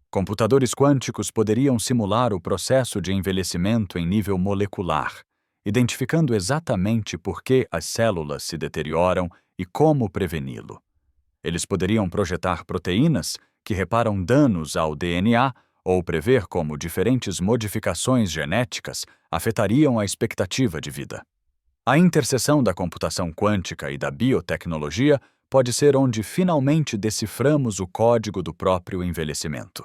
Computadores quânticos poderiam simular o processo de envelhecimento em nível molecular, identificando exatamente por que as células se deterioram e como preveni-lo. Eles poderiam projetar proteínas que reparam danos ao DNA ou prever como diferentes modificações genéticas afetariam a expectativa de vida. A interseção da computação quântica e da biotecnologia pode ser onde finalmente deciframos o código do próprio envelhecimento.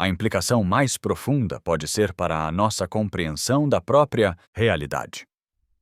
A implicação mais profunda pode ser para a nossa compreensão da própria realidade.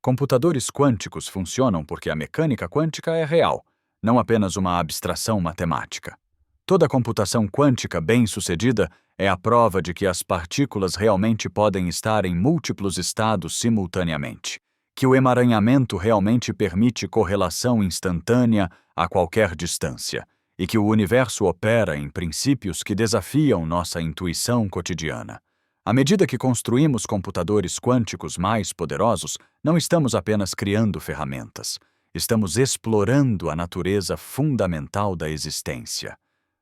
Computadores quânticos funcionam porque a mecânica quântica é real, não apenas uma abstração matemática. Toda computação quântica bem-sucedida é a prova de que as partículas realmente podem estar em múltiplos estados simultaneamente, que o emaranhamento realmente permite correlação instantânea a qualquer distância, e que o universo opera em princípios que desafiam nossa intuição cotidiana. À medida que construímos computadores quânticos mais poderosos, não estamos apenas criando ferramentas, estamos explorando a natureza fundamental da existência.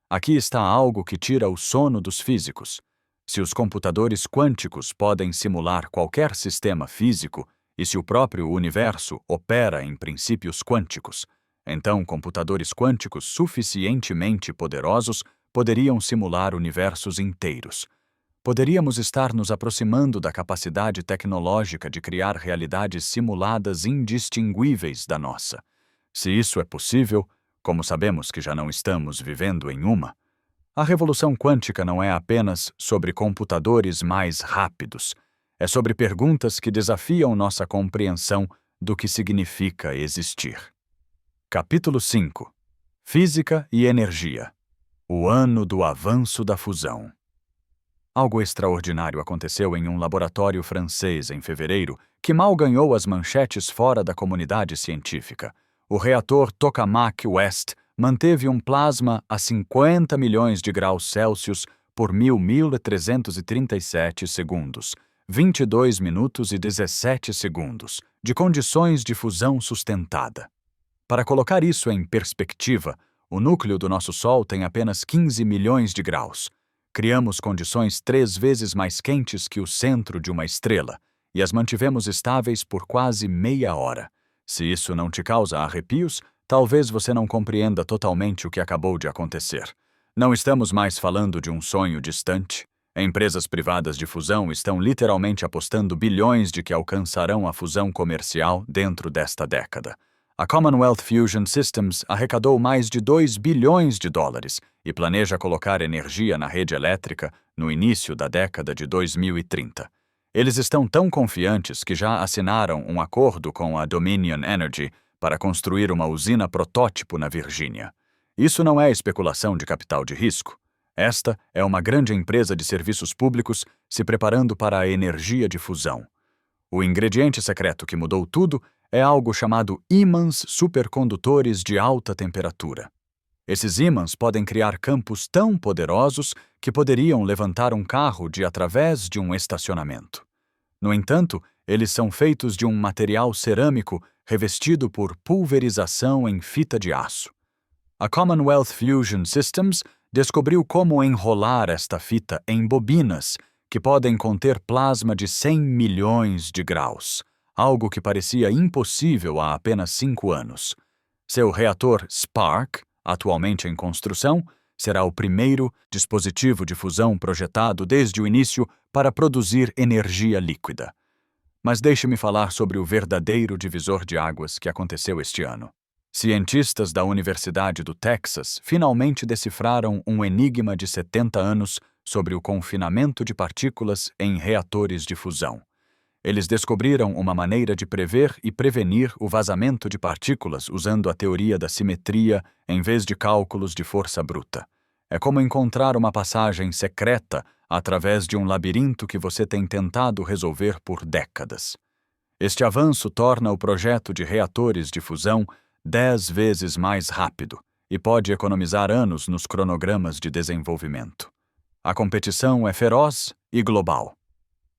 Aqui está algo que tira o sono dos físicos. Se os computadores quânticos podem simular qualquer sistema físico, e se o próprio universo opera em princípios quânticos, então computadores quânticos suficientemente poderosos poderiam simular universos inteiros. Poderíamos estar nos aproximando da capacidade tecnológica de criar realidades simuladas indistinguíveis da nossa. Se isso é possível, como sabemos que já não estamos vivendo em uma, a revolução quântica não é apenas sobre computadores mais rápidos, é sobre perguntas que desafiam nossa compreensão do que significa existir. Capítulo 5. Física e Energia. O ano do avanço da fusão. Algo extraordinário aconteceu em um laboratório francês em fevereiro que mal ganhou as manchetes fora da comunidade científica. O reator Tokamak West manteve um plasma a 50 milhões de graus Celsius por 1.337 segundos, 22 minutos e 17 segundos, de condições de fusão sustentada. Para colocar isso em perspectiva, o núcleo do nosso Sol tem apenas 15 milhões de graus. Criamos condições 3 vezes mais quentes que o centro de uma estrela e as mantivemos estáveis por quase meia hora. Se isso não te causa arrepios, talvez você não compreenda totalmente o que acabou de acontecer. Não estamos mais falando de um sonho distante. Empresas privadas de fusão estão literalmente apostando bilhões de que alcançarão a fusão comercial dentro desta década. A Commonwealth Fusion Systems arrecadou mais de 2 bilhões de dólares e planeja colocar energia na rede elétrica no início da década de 2030. Eles estão tão confiantes que já assinaram um acordo com a Dominion Energy para construir uma usina protótipo na Virgínia. Isso não é especulação de capital de risco. Esta é uma grande empresa de serviços públicos se preparando para a energia de fusão. O ingrediente secreto que mudou tudo é algo chamado ímãs supercondutores de alta temperatura. Esses ímãs podem criar campos tão poderosos que poderiam levantar um carro através de um estacionamento. No entanto, eles são feitos de um material cerâmico revestido por pulverização em fita de aço. A Commonwealth Fusion Systems descobriu como enrolar esta fita em bobinas que podem conter plasma de 100 milhões de graus, algo que parecia impossível há apenas 5 anos. Seu reator Spark, atualmente em construção, será o primeiro dispositivo de fusão projetado desde o início para produzir energia líquida. Mas deixe-me falar sobre o verdadeiro divisor de águas que aconteceu este ano. Cientistas da Universidade do Texas finalmente decifraram um enigma de 70 anos sobre o confinamento de partículas em reatores de fusão. Eles descobriram uma maneira de prever e prevenir o vazamento de partículas usando a teoria da simetria em vez de cálculos de força bruta. É como encontrar uma passagem secreta através de um labirinto que você tem tentado resolver por décadas. Este avanço torna o projeto de reatores de fusão 10 vezes mais rápido e pode economizar anos nos cronogramas de desenvolvimento. A competição é feroz e global.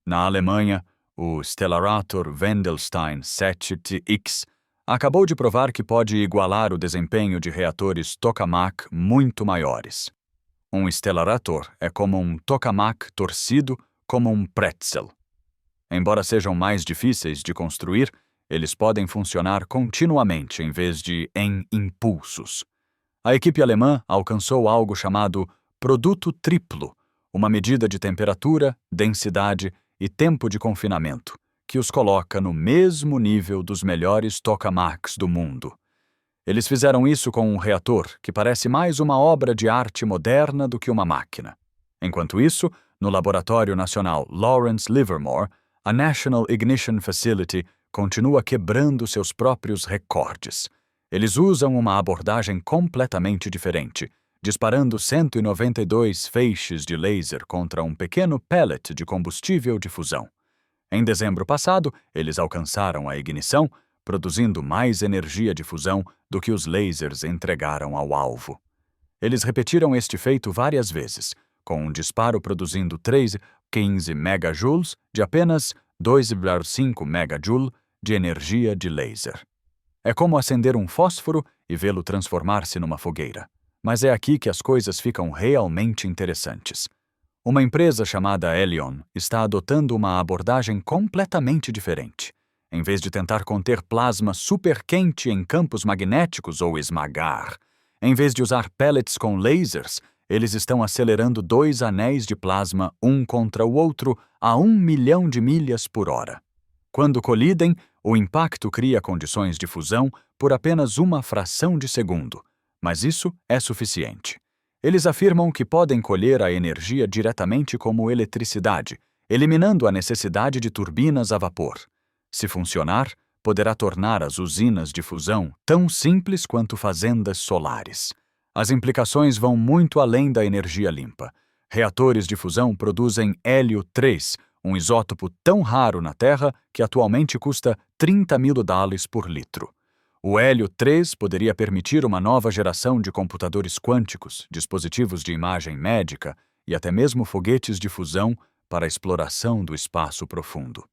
Na Alemanha, o Stellarator Wendelstein 7TX acabou de provar que pode igualar o desempenho de reatores tokamak muito maiores. Um Stellarator é como um tokamak torcido como um pretzel. Embora sejam mais difíceis de construir, eles podem funcionar continuamente em vez de em impulsos. A equipe alemã alcançou algo chamado produto triplo, uma medida de temperatura, densidade e tempo de confinamento, que os coloca no mesmo nível dos melhores tokamaks do mundo. Eles fizeram isso com um reator que parece mais uma obra de arte moderna do que uma máquina. Enquanto isso, no Laboratório Nacional Lawrence Livermore, a National Ignition Facility continua quebrando seus próprios recordes. Eles usam uma abordagem completamente diferente, disparando 192 feixes de laser contra um pequeno pellet de combustível de fusão. Em dezembro passado, eles alcançaram a ignição, produzindo mais energia de fusão do que os lasers entregaram ao alvo. Eles repetiram este feito várias vezes, com um disparo produzindo 3,15 megajoules de apenas 2,5 megajoule de energia de laser. É como acender um fósforo e vê-lo transformar-se numa fogueira. Mas é aqui que as coisas ficam realmente interessantes. Uma empresa chamada Elion está adotando uma abordagem completamente diferente. Em vez de tentar conter plasma superquente em campos magnéticos ou esmagar, em vez de usar pellets com lasers, eles estão acelerando 2 anéis de plasma um contra o outro a 1 milhão de milhas por hora. Quando colidem, o impacto cria condições de fusão por apenas uma fração de segundo, mas isso é suficiente. Eles afirmam que podem colher a energia diretamente como eletricidade, eliminando a necessidade de turbinas a vapor. Se funcionar, poderá tornar as usinas de fusão tão simples quanto fazendas solares. As implicações vão muito além da energia limpa. Reatores de fusão produzem hélio 3, um isótopo tão raro na Terra que atualmente custa $30.000 por litro. O hélio 3 poderia permitir uma nova geração de computadores quânticos, dispositivos de imagem médica e até mesmo foguetes de fusão para a exploração do espaço profundo.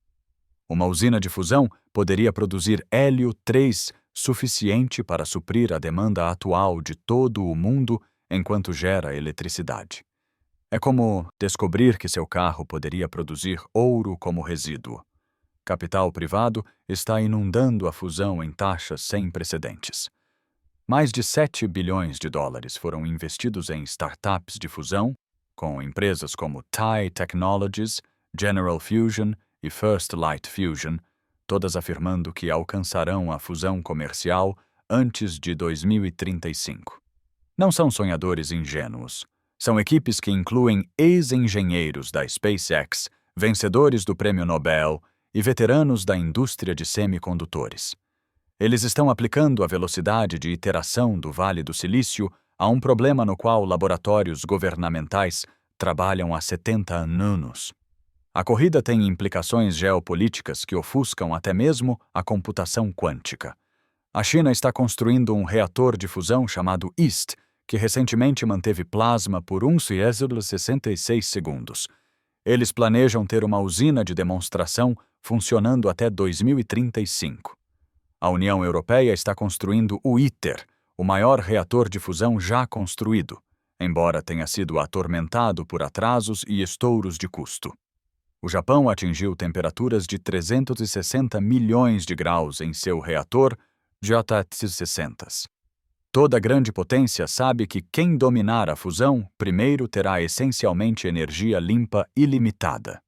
Uma usina de fusão poderia produzir hélio 3 suficiente para suprir a demanda atual de todo o mundo enquanto gera eletricidade. É como descobrir que seu carro poderia produzir ouro como resíduo. Capital privado está inundando a fusão em taxas sem precedentes. Mais de 7 bilhões de dólares foram investidos em startups de fusão, com empresas como TIE Technologies, General Fusion e First Light Fusion, todas afirmando que alcançarão a fusão comercial antes de 2035. Não são sonhadores ingênuos. São equipes que incluem ex-engenheiros da SpaceX, vencedores do Prêmio Nobel e veteranos da indústria de semicondutores. Eles estão aplicando a velocidade de iteração do Vale do Silício a um problema no qual laboratórios governamentais trabalham há 70 anos. A corrida tem implicações geopolíticas que ofuscam até mesmo a computação quântica. A China está construindo um reator de fusão chamado EAST, que recentemente manteve plasma por 1,66 segundos. Eles planejam ter uma usina de demonstração funcionando até 2035. A União Europeia está construindo o ITER, o maior reator de fusão já construído, embora tenha sido atormentado por atrasos e estouros de custo. O Japão atingiu temperaturas de 360 milhões de graus em seu reator JT-60. Toda grande potência sabe que quem dominar a fusão primeiro terá essencialmente energia limpa ilimitada.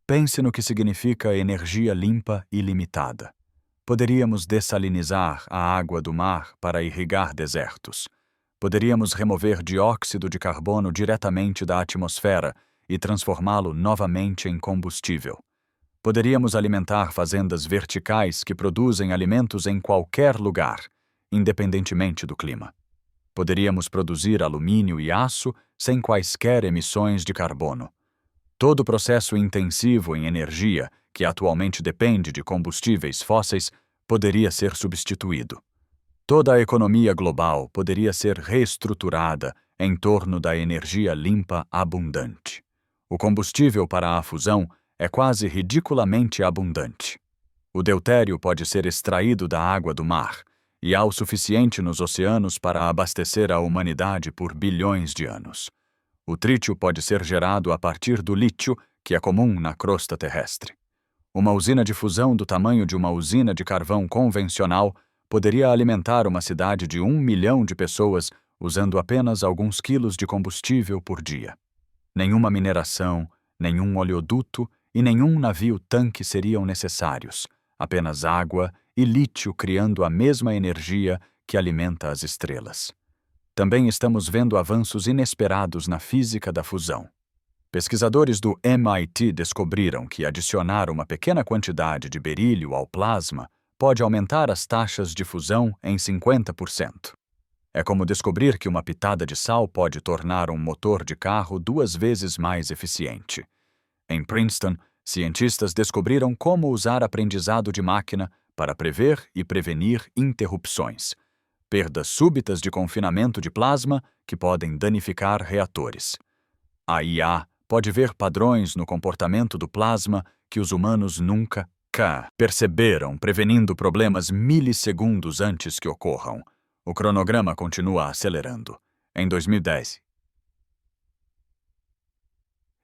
Pense no que significa energia limpa ilimitada. Poderíamos dessalinizar a água do mar para irrigar desertos. Poderíamos remover dióxido de carbono diretamente da atmosfera e transformá-lo novamente em combustível. Poderíamos alimentar fazendas verticais que produzem alimentos em qualquer lugar, independentemente do clima. Poderíamos produzir alumínio e aço sem quaisquer emissões de carbono. Todo o processo intensivo em energia, que atualmente depende de combustíveis fósseis, poderia ser substituído. Toda a economia global poderia ser reestruturada em torno da energia limpa abundante. O combustível para a fusão é quase ridiculamente abundante. O deutério pode ser extraído da água do mar, e há o suficiente nos oceanos para abastecer a humanidade por bilhões de anos. O trítio pode ser gerado a partir do lítio, que é comum na crosta terrestre. Uma usina de fusão do tamanho de uma usina de carvão convencional poderia alimentar uma cidade de 1 milhão de pessoas usando apenas alguns quilos de combustível por dia. Nenhuma mineração, nenhum oleoduto e nenhum navio-tanque seriam necessários, apenas água e lítio criando a mesma energia que alimenta as estrelas. Também estamos vendo avanços inesperados na física da fusão. Pesquisadores do MIT descobriram que adicionar uma pequena quantidade de berílio ao plasma pode aumentar as taxas de fusão em 50%. É como descobrir que uma pitada de sal pode tornar um motor de carro 2 vezes mais eficiente. Em Princeton, cientistas descobriram como usar aprendizado de máquina para prever e prevenir interrupções, perdas súbitas de confinamento de plasma que podem danificar reatores. A IA pode ver padrões no comportamento do plasma que os humanos nunca perceberam, prevenindo problemas milissegundos antes que ocorram. O cronograma continua acelerando. Em 2010,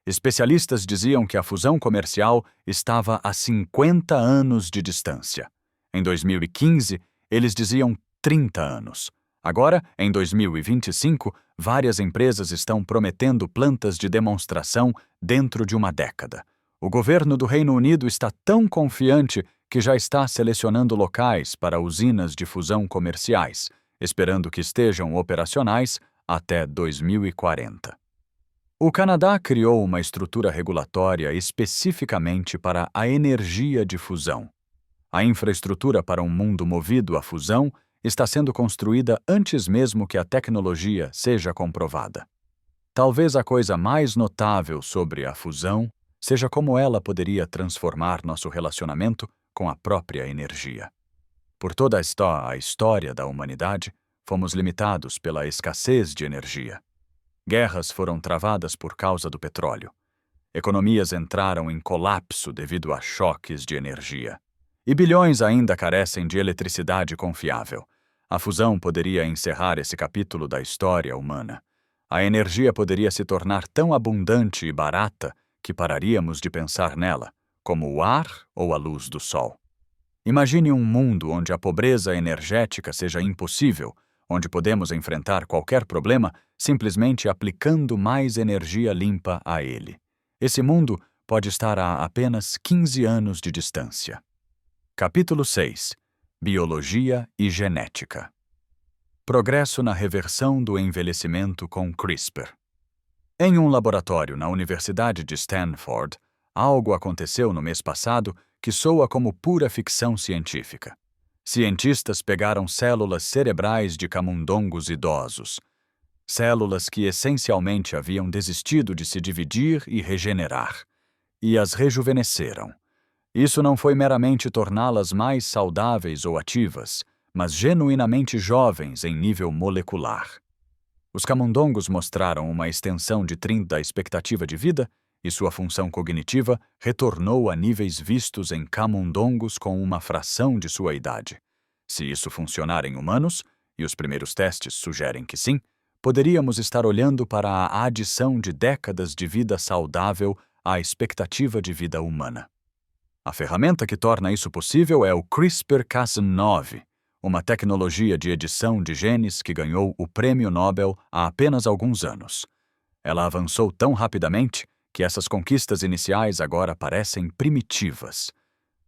especialistas diziam que a fusão comercial estava a 50 anos de distância. Em 2015, eles diziam 30 anos. Agora, em 2025, várias empresas estão prometendo plantas de demonstração dentro de uma década. O governo do Reino Unido está tão confiante que já está selecionando locais para usinas de fusão comerciais, esperando que estejam operacionais até 2040. O Canadá criou uma estrutura regulatória especificamente para a energia de fusão. A infraestrutura para um mundo movido à fusão está sendo construída antes mesmo que a tecnologia seja comprovada. Talvez a coisa mais notável sobre a fusão seja como ela poderia transformar nosso relacionamento com a própria energia. Por toda a história da humanidade, fomos limitados pela escassez de energia. Guerras foram travadas por causa do petróleo. Economias entraram em colapso devido a choques de energia. E bilhões ainda carecem de eletricidade confiável. A fusão poderia encerrar esse capítulo da história humana. a energia poderia se tornar tão abundante e barata que pararíamos de pensar nela, como o ar ou a luz do sol. Imagine um mundo onde a pobreza energética seja impossível, onde podemos enfrentar qualquer problema simplesmente aplicando mais energia limpa a ele. Esse mundo pode estar a apenas 15 anos de distância. Capítulo 6. Biologia e Genética. Progresso na reversão do envelhecimento com CRISPR. Em um laboratório na Universidade de Stanford, algo aconteceu no mês passado que soa como pura ficção científica. Cientistas pegaram células cerebrais de camundongos idosos, células que essencialmente haviam desistido de se dividir e regenerar, e as rejuvenesceram. Isso não foi meramente torná-las mais saudáveis ou ativas, mas genuinamente jovens em nível molecular. Os camundongos mostraram uma extensão de 30 da expectativa de vida e sua função cognitiva retornou a níveis vistos em camundongos com uma fração de sua idade. Se isso funcionar em humanos, e os primeiros testes sugerem que sim, poderíamos estar olhando para a adição de décadas de vida saudável à expectativa de vida humana. A ferramenta que torna isso possível é o CRISPR-Cas9, uma tecnologia de edição de genes que ganhou o Prêmio Nobel há apenas alguns anos. Ela avançou tão rapidamente que essas conquistas iniciais agora parecem primitivas.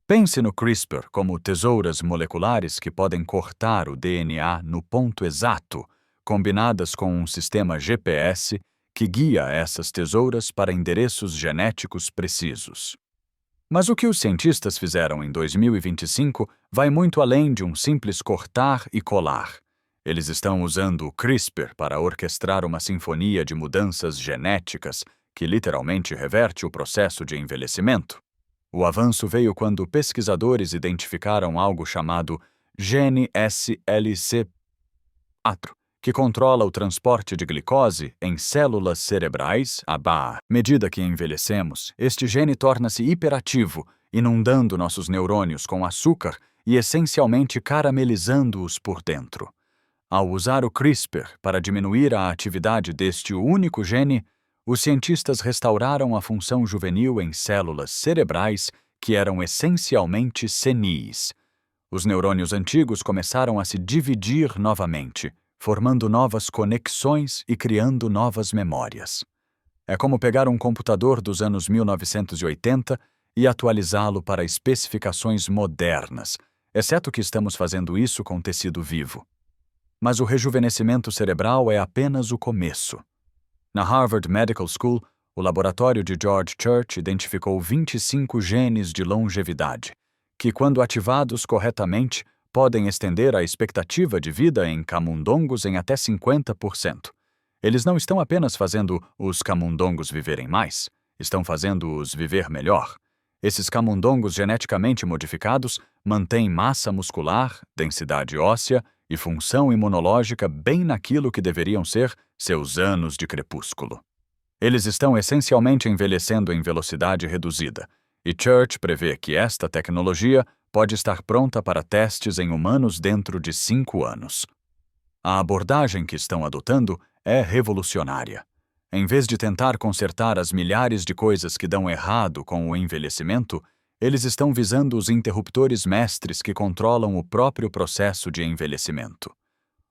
Pense no CRISPR como tesouras moleculares que podem cortar o DNA no ponto exato, combinadas com um sistema GPS que guia essas tesouras para endereços genéticos precisos. Mas o que os cientistas fizeram em 2025 vai muito além de um simples cortar e colar. Eles estão usando o CRISPR para orquestrar uma sinfonia de mudanças genéticas que literalmente reverte o processo de envelhecimento. O avanço veio quando pesquisadores identificaram algo chamado gene SLC4, que controla o transporte de glicose em células cerebrais. À medida que envelhecemos, este gene torna-se hiperativo, inundando nossos neurônios com açúcar e essencialmente caramelizando-os por dentro. Ao usar o CRISPR para diminuir a atividade deste único gene, os cientistas restauraram a função juvenil em células cerebrais que eram essencialmente senis. Os neurônios antigos começaram a se dividir novamente, formando novas conexões e criando novas memórias. É como pegar um computador dos anos 1980 e atualizá-lo para especificações modernas, exceto que estamos fazendo isso com tecido vivo. Mas o rejuvenescimento cerebral é apenas o começo. Na Harvard Medical School, o laboratório de George Church identificou 25 genes de longevidade, que, quando ativados corretamente, podem estender a expectativa de vida em camundongos em até 50%. Eles não estão apenas fazendo os camundongos viverem mais, estão fazendo-os viver melhor. Esses camundongos geneticamente modificados mantêm massa muscular, densidade óssea e função imunológica bem naquilo que deveriam ser seus anos de crepúsculo. Eles estão essencialmente envelhecendo em velocidade reduzida, e Church prevê que esta tecnologia pode estar pronta para testes em humanos dentro de 5 anos. A abordagem que estão adotando é revolucionária. Em vez de tentar consertar as milhares de coisas que dão errado com o envelhecimento, eles estão visando os interruptores mestres que controlam o próprio processo de envelhecimento.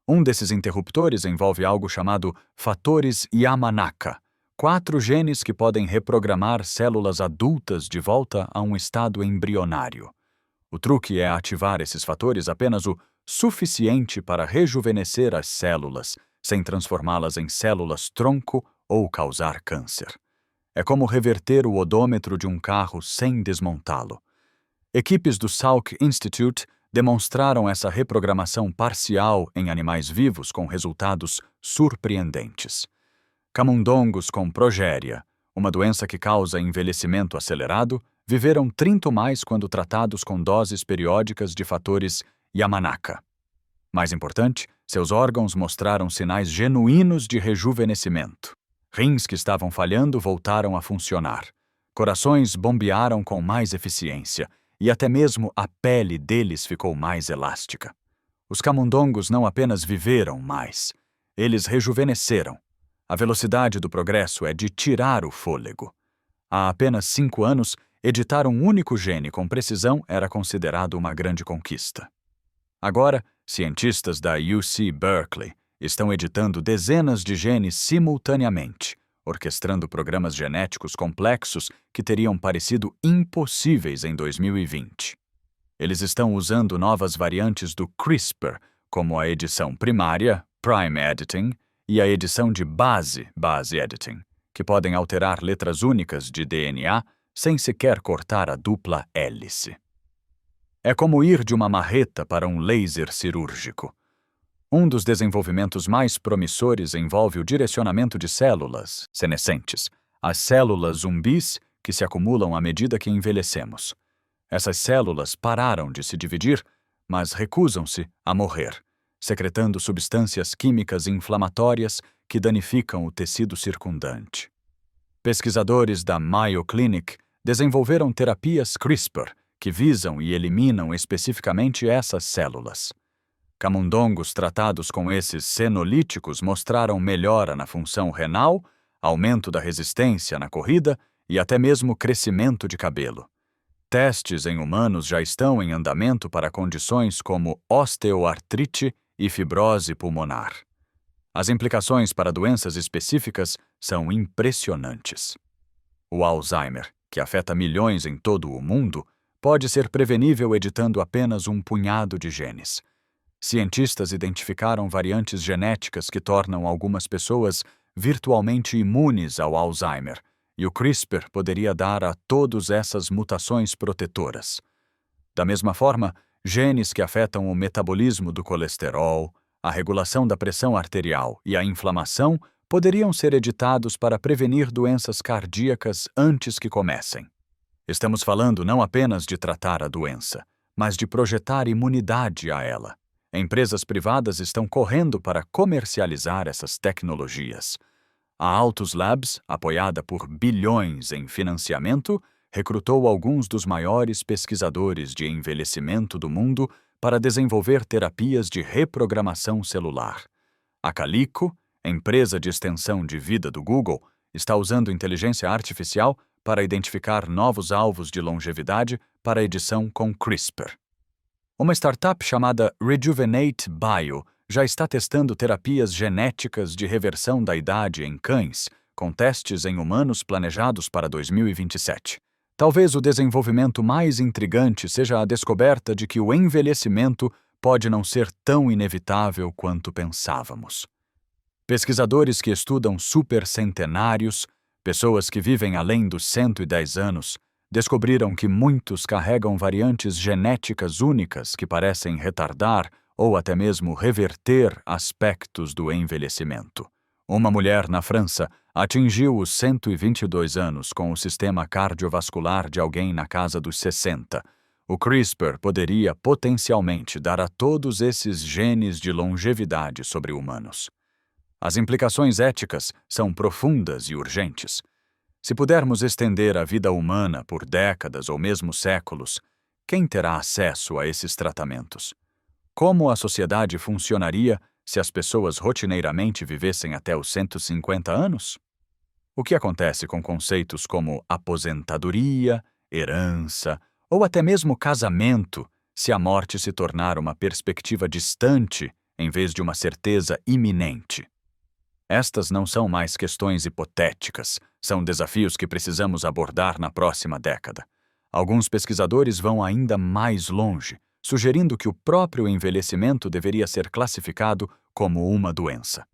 Um desses interruptores envolve algo chamado fatores Yamanaka, 4 genes que podem reprogramar células adultas de volta a um estado embrionário. O truque é ativar esses fatores apenas o suficiente para rejuvenescer as células, sem transformá-las em células-tronco ou causar câncer. É como reverter o odômetro de um carro sem desmontá-lo. Equipes do Salk Institute demonstraram essa reprogramação parcial em animais vivos com resultados surpreendentes. Camundongos com progéria, uma doença que causa envelhecimento acelerado, viveram 30 mais quando tratados com doses periódicas de fatores Yamanaka. Mais importante, seus órgãos mostraram sinais genuínos de rejuvenescimento. Rins que estavam falhando voltaram a funcionar. Corações bombearam com mais eficiência e até mesmo a pele deles ficou mais elástica. Os camundongos não apenas viveram mais, eles rejuvenesceram. A velocidade do progresso é de tirar o fôlego. Há apenas 5 anos, editar um único gene com precisão era considerado uma grande conquista. Agora, cientistas da UC Berkeley estão editando dezenas de genes simultaneamente, orquestrando programas genéticos complexos que teriam parecido impossíveis em 2020. Eles estão usando novas variantes do CRISPR, como a edição primária, Prime Editing, e a edição de base, Base Editing, que podem alterar letras únicas de DNA sem sequer cortar a dupla hélice. É como ir de uma marreta para um laser cirúrgico. Um dos desenvolvimentos mais promissores envolve o direcionamento de células senescentes, as células zumbis que se acumulam à medida que envelhecemos. Essas células pararam de se dividir, mas recusam-se a morrer, secretando substâncias químicas inflamatórias que danificam o tecido circundante. Pesquisadores da Mayo Clinic desenvolveram terapias CRISPR que visam e eliminam especificamente essas células. Camundongos tratados com esses senolíticos mostraram melhora na função renal, aumento da resistência na corrida e até mesmo crescimento de cabelo. Testes em humanos já estão em andamento para condições como osteoartrite e fibrose pulmonar. As implicações para doenças específicas são impressionantes. O Alzheimer, que afeta milhões em todo o mundo, pode ser prevenível editando apenas um punhado de genes. Cientistas identificaram variantes genéticas que tornam algumas pessoas virtualmente imunes ao Alzheimer, e o CRISPR poderia dar a todas essas mutações protetoras. Da mesma forma, genes que afetam o metabolismo do colesterol, a regulação da pressão arterial e a inflamação poderiam ser editados para prevenir doenças cardíacas antes que comecem. Estamos falando não apenas de tratar a doença, mas de projetar imunidade a ela. Empresas privadas estão correndo para comercializar essas tecnologias. A Altus Labs, apoiada por bilhões em financiamento, recrutou alguns dos maiores pesquisadores de envelhecimento do mundo para desenvolver terapias de reprogramação celular. A Calico, empresa de extensão de vida do Google, está usando inteligência artificial para identificar novos alvos de longevidade para edição com CRISPR. Uma startup chamada Rejuvenate Bio já está testando terapias genéticas de reversão da idade em cães, com testes em humanos planejados para 2027. Talvez o desenvolvimento mais intrigante seja a descoberta de que o envelhecimento pode não ser tão inevitável quanto pensávamos. Pesquisadores que estudam supercentenários, pessoas que vivem além dos 110 anos, descobriram que muitos carregam variantes genéticas únicas que parecem retardar ou até mesmo reverter aspectos do envelhecimento. Uma mulher na França atingiu os 122 anos com o sistema cardiovascular de alguém na casa dos 60. O CRISPR poderia potencialmente dar a todos esses genes de longevidade sobre humanos. As implicações éticas são profundas e urgentes. Se pudermos estender a vida humana por décadas ou mesmo séculos, quem terá acesso a esses tratamentos? Como a sociedade funcionaria se as pessoas rotineiramente vivessem até os 150 anos? O que acontece com conceitos como aposentadoria, herança ou até mesmo casamento se a morte se tornar uma perspectiva distante em vez de uma certeza iminente? Estas não são mais questões hipotéticas, são desafios que precisamos abordar na próxima década. Alguns pesquisadores vão ainda mais longe, sugerindo que o próprio envelhecimento deveria ser classificado como uma doença.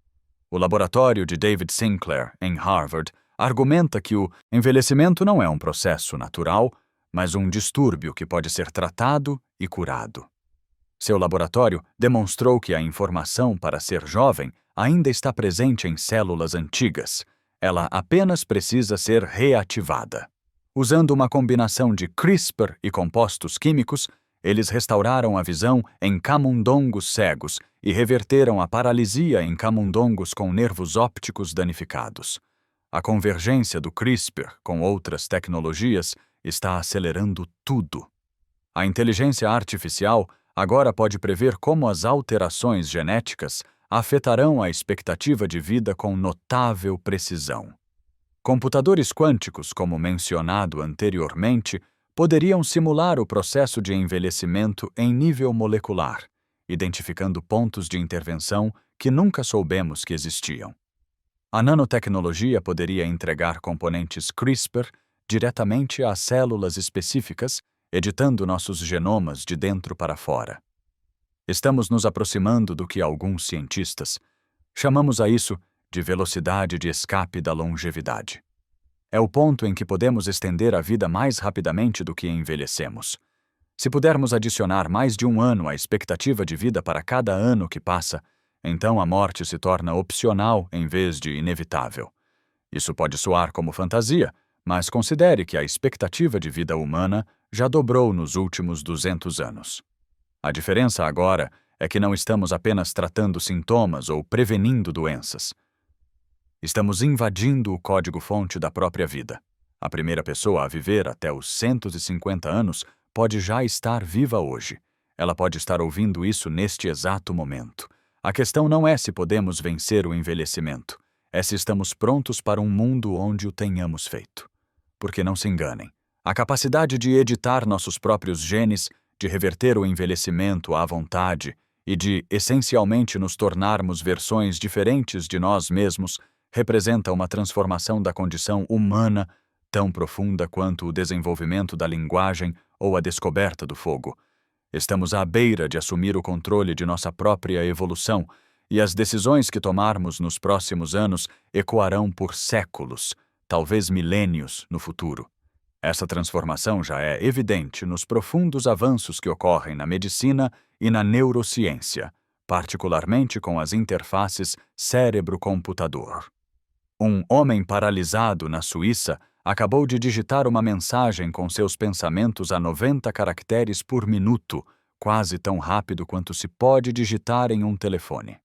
O laboratório de David Sinclair, em Harvard, argumenta que o envelhecimento não é um processo natural, mas um distúrbio que pode ser tratado e curado. Seu laboratório demonstrou que a informação para ser jovem ainda está presente em células antigas. Ela apenas precisa ser reativada. Usando uma combinação de CRISPR e compostos químicos, eles restauraram a visão em camundongos cegos e reverteram a paralisia em camundongos com nervos ópticos danificados. A convergência do CRISPR com outras tecnologias está acelerando tudo. A inteligência artificial agora pode prever como as alterações genéticas afetarão a expectativa de vida com notável precisão. Computadores quânticos, como mencionado anteriormente, poderiam simular o processo de envelhecimento em nível molecular, identificando pontos de intervenção que nunca soubemos que existiam. A nanotecnologia poderia entregar componentes CRISPR diretamente às células específicas, editando nossos genomas de dentro para fora. Estamos nos aproximando do que alguns cientistas chamamos a isso de velocidade de escape da longevidade. É o ponto em que podemos estender a vida mais rapidamente do que envelhecemos. Se pudermos adicionar mais de 1 ano à expectativa de vida para cada ano que passa, então a morte se torna opcional em vez de inevitável. Isso pode soar como fantasia, mas considere que a expectativa de vida humana já dobrou nos últimos 200 anos. A diferença agora é que não estamos apenas tratando sintomas ou prevenindo doenças. Estamos invadindo o código-fonte da própria vida. A primeira pessoa a viver até os 150 anos pode já estar viva hoje. Ela pode estar ouvindo isso neste exato momento. A questão não é se podemos vencer o envelhecimento, é se estamos prontos para um mundo onde o tenhamos feito. Porque não se enganem, a capacidade de editar nossos próprios genes, de reverter o envelhecimento à vontade e de, essencialmente, nos tornarmos versões diferentes de nós mesmos, representa uma transformação da condição humana tão profunda quanto o desenvolvimento da linguagem ou a descoberta do fogo. Estamos à beira de assumir o controle de nossa própria evolução, e as decisões que tomarmos nos próximos anos ecoarão por séculos, talvez milênios, no futuro. Essa transformação já é evidente nos profundos avanços que ocorrem na medicina e na neurociência, particularmente com as interfaces cérebro-computador. Um homem paralisado na Suíça acabou de digitar uma mensagem com seus pensamentos a 90 caracteres por minuto, quase tão rápido quanto se pode digitar em um telefone.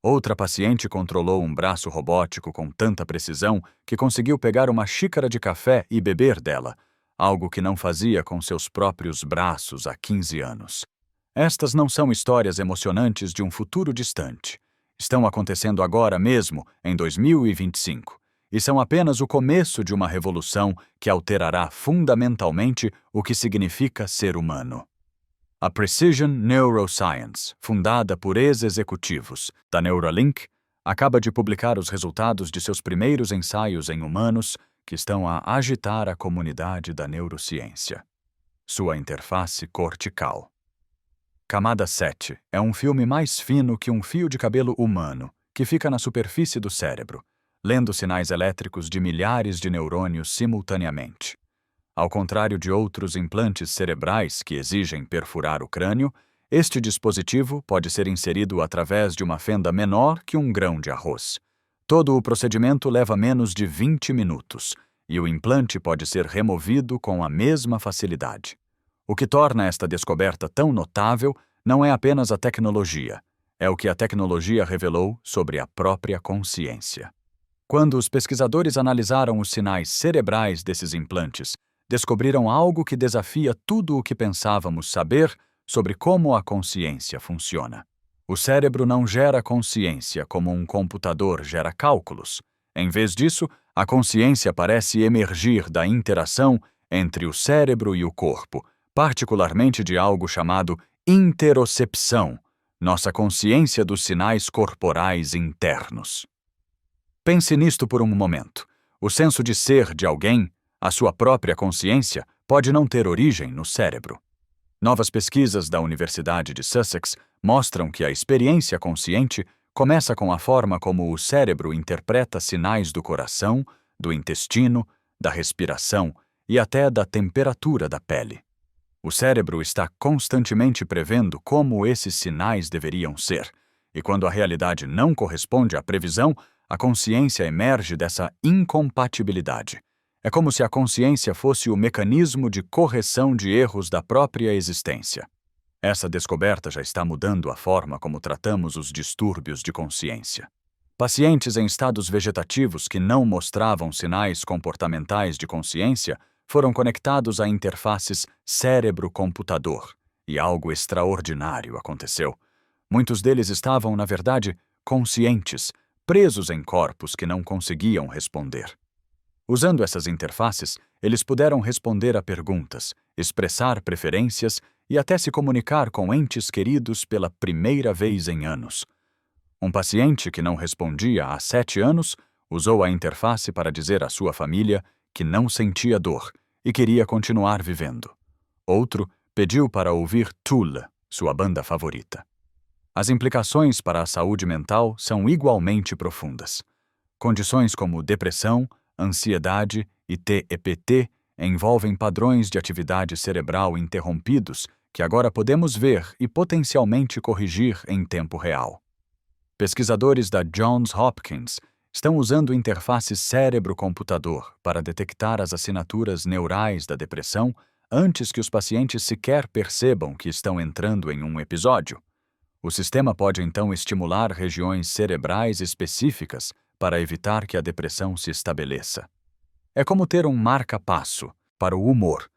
Outra paciente controlou um braço robótico com tanta precisão que conseguiu pegar uma xícara de café e beber dela, algo que não fazia com seus próprios braços há 15 anos. Estas não são histórias emocionantes de um futuro distante. Estão acontecendo agora mesmo, em 2025. E são apenas o começo de uma revolução que alterará fundamentalmente o que significa ser humano. A Precision Neuroscience, fundada por ex-executivos da Neuralink, acaba de publicar os resultados de seus primeiros ensaios em humanos que estão a agitar a comunidade da neurociência. Sua interface cortical. Camada 7 é um filme mais fino que um fio de cabelo humano que fica na superfície do cérebro, lendo sinais elétricos de milhares de neurônios simultaneamente. Ao contrário de outros implantes cerebrais que exigem perfurar o crânio, este dispositivo pode ser inserido através de uma fenda menor que um grão de arroz. Todo o procedimento leva menos de 20 minutos, e o implante pode ser removido com a mesma facilidade. O que torna esta descoberta tão notável não é apenas a tecnologia, é o que a tecnologia revelou sobre a própria consciência. Quando os pesquisadores analisaram os sinais cerebrais desses implantes, descobriram algo que desafia tudo o que pensávamos saber sobre como a consciência funciona. O cérebro não gera consciência como um computador gera cálculos. Em vez disso, a consciência parece emergir da interação entre o cérebro e o corpo, particularmente de algo chamado interocepção, nossa consciência dos sinais corporais internos. Pense nisto por um momento. O senso de ser de alguém, a sua própria consciência, pode não ter origem no cérebro. Novas pesquisas da Universidade de Sussex mostram que a experiência consciente começa com a forma como o cérebro interpreta sinais do coração, do intestino, da respiração e até da temperatura da pele. O cérebro está constantemente prevendo como esses sinais deveriam ser, e quando a realidade não corresponde à previsão, a consciência emerge dessa incompatibilidade. É como se a consciência fosse o mecanismo de correção de erros da própria existência. Essa descoberta já está mudando a forma como tratamos os distúrbios de consciência. Pacientes em estados vegetativos que não mostravam sinais comportamentais de consciência foram conectados a interfaces cérebro-computador, e algo extraordinário aconteceu. Muitos deles estavam, na verdade, conscientes, presos em corpos que não conseguiam responder. Usando essas interfaces, eles puderam responder a perguntas, expressar preferências e até se comunicar com entes queridos pela primeira vez em anos. Um paciente que não respondia há 7 anos usou a interface para dizer à sua família que não sentia dor e queria continuar vivendo. Outro pediu para ouvir Tool, sua banda favorita. As implicações para a saúde mental são igualmente profundas. Condições como depressão, ansiedade e TEPT envolvem padrões de atividade cerebral interrompidos que agora podemos ver e potencialmente corrigir em tempo real. Pesquisadores da Johns Hopkins estão usando interfaces cérebro-computador para detectar as assinaturas neurais da depressão antes que os pacientes sequer percebam que estão entrando em um episódio. O sistema pode então estimular regiões cerebrais específicas para evitar que a depressão se estabeleça. É como ter um marca-passo para o humor,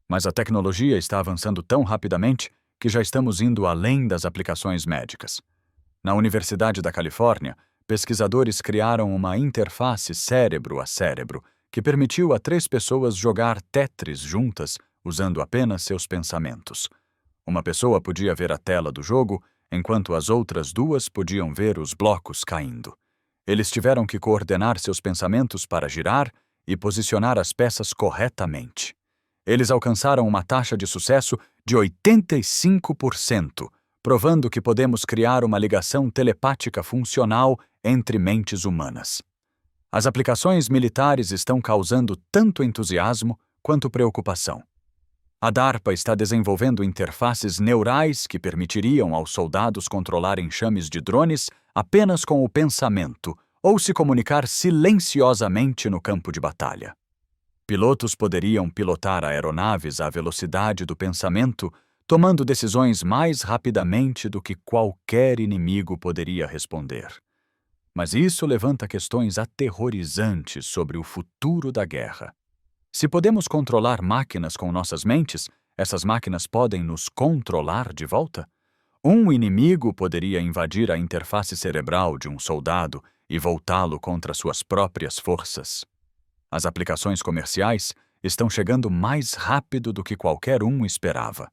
mas a tecnologia está avançando tão rapidamente que já estamos indo além das aplicações médicas. Na Universidade da Califórnia, pesquisadores criaram uma interface cérebro a cérebro que permitiu a 3 pessoas jogar Tetris juntas usando apenas seus pensamentos. Uma pessoa podia ver a tela do jogo, enquanto as outras 2 podiam ver os blocos caindo. Eles tiveram que coordenar seus pensamentos para girar e posicionar as peças corretamente. Eles alcançaram uma taxa de sucesso de 85%, provando que podemos criar uma ligação telepática funcional entre mentes humanas. As aplicações militares estão causando tanto entusiasmo quanto preocupação. A DARPA está desenvolvendo interfaces neurais que permitiriam aos soldados controlar enxames de drones apenas com o pensamento ou se comunicar silenciosamente no campo de batalha. Pilotos poderiam pilotar aeronaves à velocidade do pensamento, tomando decisões mais rapidamente do que qualquer inimigo poderia responder. Mas isso levanta questões aterrorizantes sobre o futuro da guerra. Se podemos controlar máquinas com nossas mentes, essas máquinas podem nos controlar de volta? Um inimigo poderia invadir a interface cerebral de um soldado e voltá-lo contra suas próprias forças. As aplicações comerciais estão chegando mais rápido do que qualquer um esperava.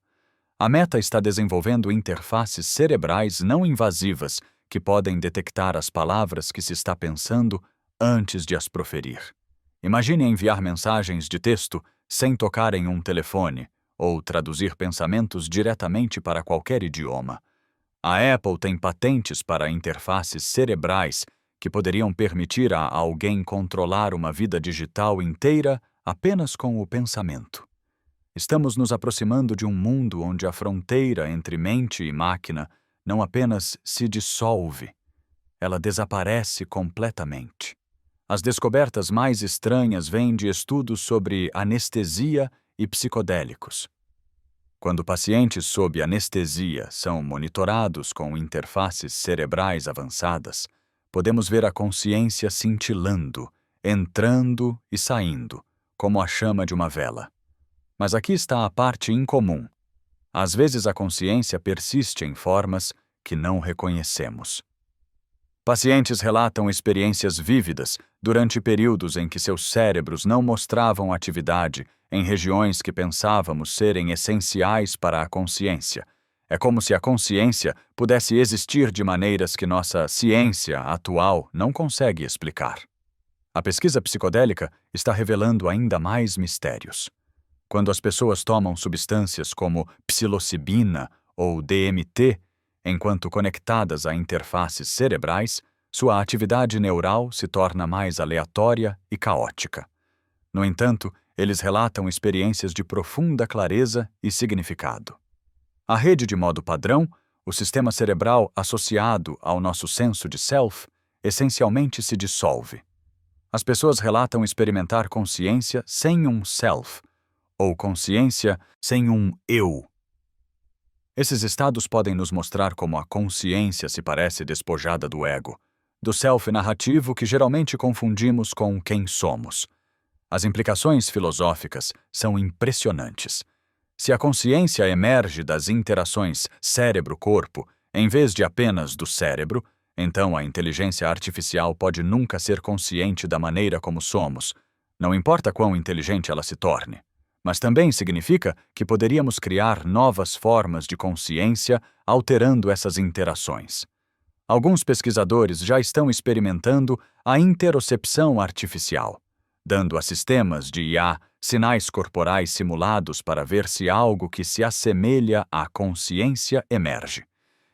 A Meta está desenvolvendo interfaces cerebrais não invasivas que podem detectar as palavras que se está pensando antes de as proferir. Imagine enviar mensagens de texto sem tocar em um telefone ou traduzir pensamentos diretamente para qualquer idioma. A Apple tem patentes para interfaces cerebrais que poderiam permitir a alguém controlar uma vida digital inteira apenas com o pensamento. Estamos nos aproximando de um mundo onde a fronteira entre mente e máquina não apenas se dissolve, ela desaparece completamente. As descobertas mais estranhas vêm de estudos sobre anestesia e psicodélicos. Quando pacientes sob anestesia são monitorados com interfaces cerebrais avançadas, podemos ver a consciência cintilando, entrando e saindo, como a chama de uma vela. Mas aqui está a parte incomum. Às vezes a consciência persiste em formas que não reconhecemos. Pacientes relatam experiências vívidas durante períodos em que seus cérebros não mostravam atividade em regiões que pensávamos serem essenciais para a consciência. É como se a consciência pudesse existir de maneiras que nossa ciência atual não consegue explicar. A pesquisa psicodélica está revelando ainda mais mistérios. Quando as pessoas tomam substâncias como psilocibina ou DMT, enquanto conectadas a interfaces cerebrais, sua atividade neural se torna mais aleatória e caótica. No entanto, eles relatam experiências de profunda clareza e significado. A rede de modo padrão, o sistema cerebral associado ao nosso senso de self, essencialmente se dissolve. As pessoas relatam experimentar consciência sem um self, ou consciência sem um eu. Esses estados podem nos mostrar como a consciência se parece despojada do ego, do self narrativo que geralmente confundimos com quem somos. As implicações filosóficas são impressionantes. Se a consciência emerge das interações cérebro-corpo, em vez de apenas do cérebro, Então, a inteligência artificial pode nunca ser consciente da maneira como somos, não importa quão inteligente ela se torne. Mas também significa que poderíamos criar novas formas de consciência alterando essas interações. Alguns pesquisadores já estão experimentando a interocepção artificial, dando a sistemas de IA sinais corporais simulados para ver se algo que se assemelha à consciência emerge.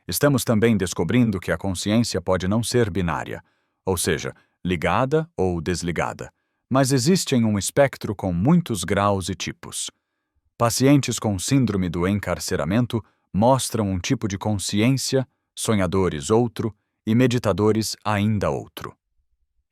Estamos também descobrindo que a consciência pode não ser binária, ou seja, ligada ou desligada, mas existe em um espectro com muitos graus e tipos. Pacientes com síndrome do encarceramento mostram um tipo de consciência, sonhadores outro e meditadores ainda outro.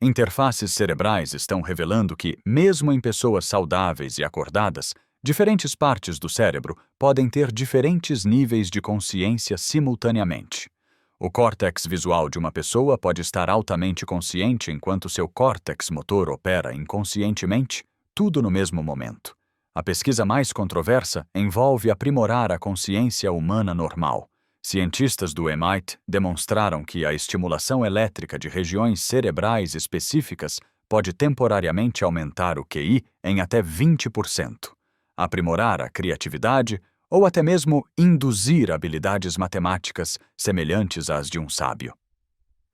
Interfaces cerebrais estão revelando que, mesmo em pessoas saudáveis e acordadas, diferentes partes do cérebro podem ter diferentes níveis de consciência simultaneamente. O córtex visual de uma pessoa pode estar altamente consciente enquanto seu córtex motor opera inconscientemente, tudo no mesmo momento. A pesquisa mais controversa envolve aprimorar a consciência humana normal. Cientistas do MIT demonstraram que a estimulação elétrica de regiões cerebrais específicas pode temporariamente aumentar o QI em até 20%, aprimorar a criatividade ou até mesmo induzir habilidades matemáticas semelhantes às de um sábio.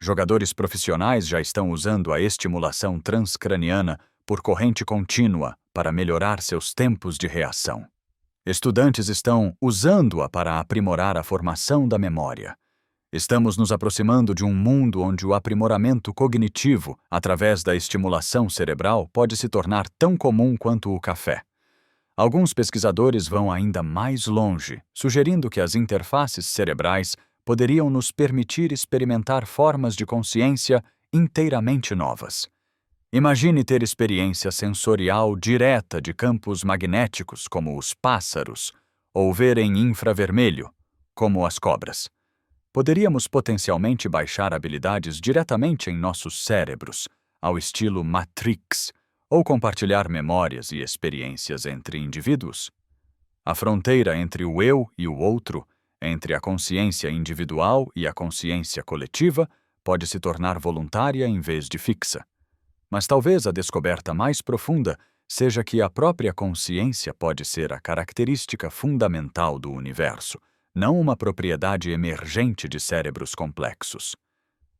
Jogadores profissionais já estão usando a estimulação transcraniana por corrente contínua para melhorar seus tempos de reação. Estudantes estão usando-a para aprimorar a formação da memória. Estamos nos aproximando de um mundo onde o aprimoramento cognitivo, através da estimulação cerebral, pode se tornar tão comum quanto o café. Alguns pesquisadores vão ainda mais longe, sugerindo que as interfaces cerebrais poderiam nos permitir experimentar formas de consciência inteiramente novas. Imagine ter experiência sensorial direta de campos magnéticos, como os pássaros, ou ver em infravermelho, como as cobras. Poderíamos potencialmente baixar habilidades diretamente em nossos cérebros, ao estilo Matrix, ou compartilhar memórias e experiências entre indivíduos. A fronteira entre o eu e o outro, entre a consciência individual e a consciência coletiva, pode se tornar voluntária em vez de fixa. Mas talvez a descoberta mais profunda seja que a própria consciência pode ser a característica fundamental do universo, não uma propriedade emergente de cérebros complexos.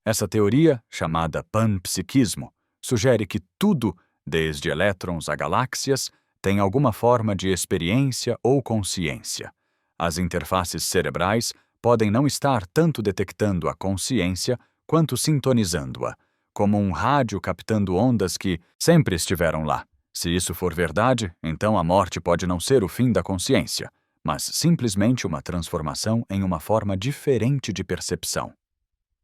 Essa teoria, chamada panpsiquismo, sugere que tudo, desde elétrons a galáxias, tem alguma forma de experiência ou consciência. As interfaces cerebrais podem não estar tanto detectando a consciência quanto sintonizando-a, como um rádio captando ondas que sempre estiveram lá. Se isso for verdade, então a morte pode não ser o fim da consciência, mas simplesmente uma transformação em uma forma diferente de percepção.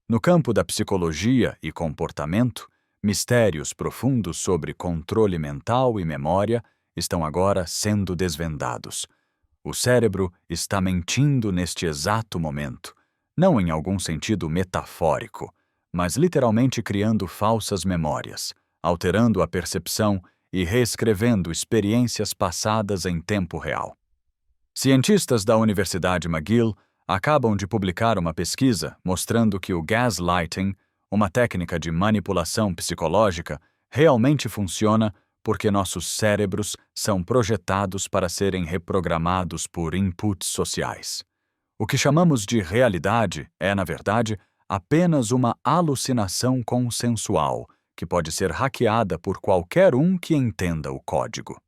No campo da psicologia e comportamento, mistérios profundos sobre controle mental e memória estão agora sendo desvendados. O cérebro está mentindo neste exato momento, não em algum sentido metafórico, mas literalmente criando falsas memórias, alterando a percepção e reescrevendo experiências passadas em tempo real. Cientistas da Universidade McGill acabam de publicar uma pesquisa mostrando que o gaslighting, uma técnica de manipulação psicológica, realmente funciona porque nossos cérebros são projetados para serem reprogramados por inputs sociais. O que chamamos de realidade é, na verdade, apenas uma alucinação consensual, que pode ser hackeada por qualquer um que entenda o código.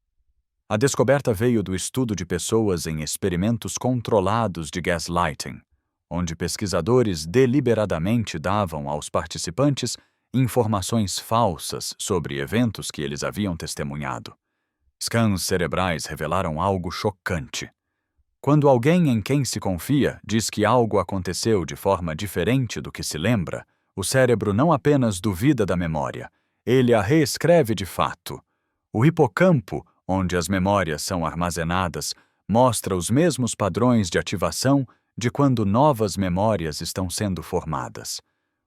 A descoberta veio do estudo de pessoas em experimentos controlados de gaslighting, onde pesquisadores deliberadamente davam aos participantes informações falsas sobre eventos que eles haviam testemunhado. Scans cerebrais revelaram algo chocante. Quando alguém em quem se confia diz que algo aconteceu de forma diferente do que se lembra, o cérebro não apenas duvida da memória, ele a reescreve de fato. O hipocampo, onde as memórias são armazenadas, mostra os mesmos padrões de ativação de quando novas memórias estão sendo formadas.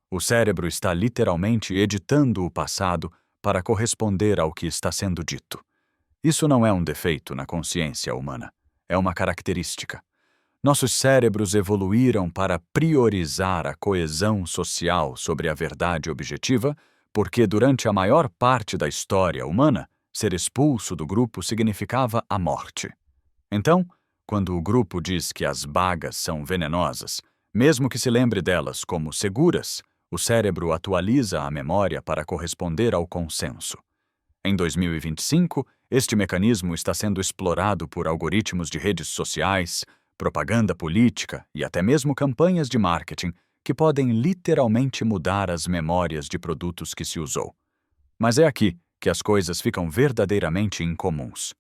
O cérebro está literalmente editando o passado para corresponder ao que está sendo dito. Isso não é um defeito na consciência humana. É uma característica. Nossos cérebros evoluíram para priorizar a coesão social sobre a verdade objetiva, porque durante a maior parte da história humana, ser expulso do grupo significava a morte. Então, quando o grupo diz que as bagas são venenosas, mesmo que se lembre delas como seguras, o cérebro atualiza a memória para corresponder ao consenso. Em 2025, este mecanismo está sendo explorado por algoritmos de redes sociais, propaganda política e até mesmo campanhas de marketing que podem literalmente mudar as memórias de produtos que se usou. Mas é aqui que as coisas ficam verdadeiramente incomuns.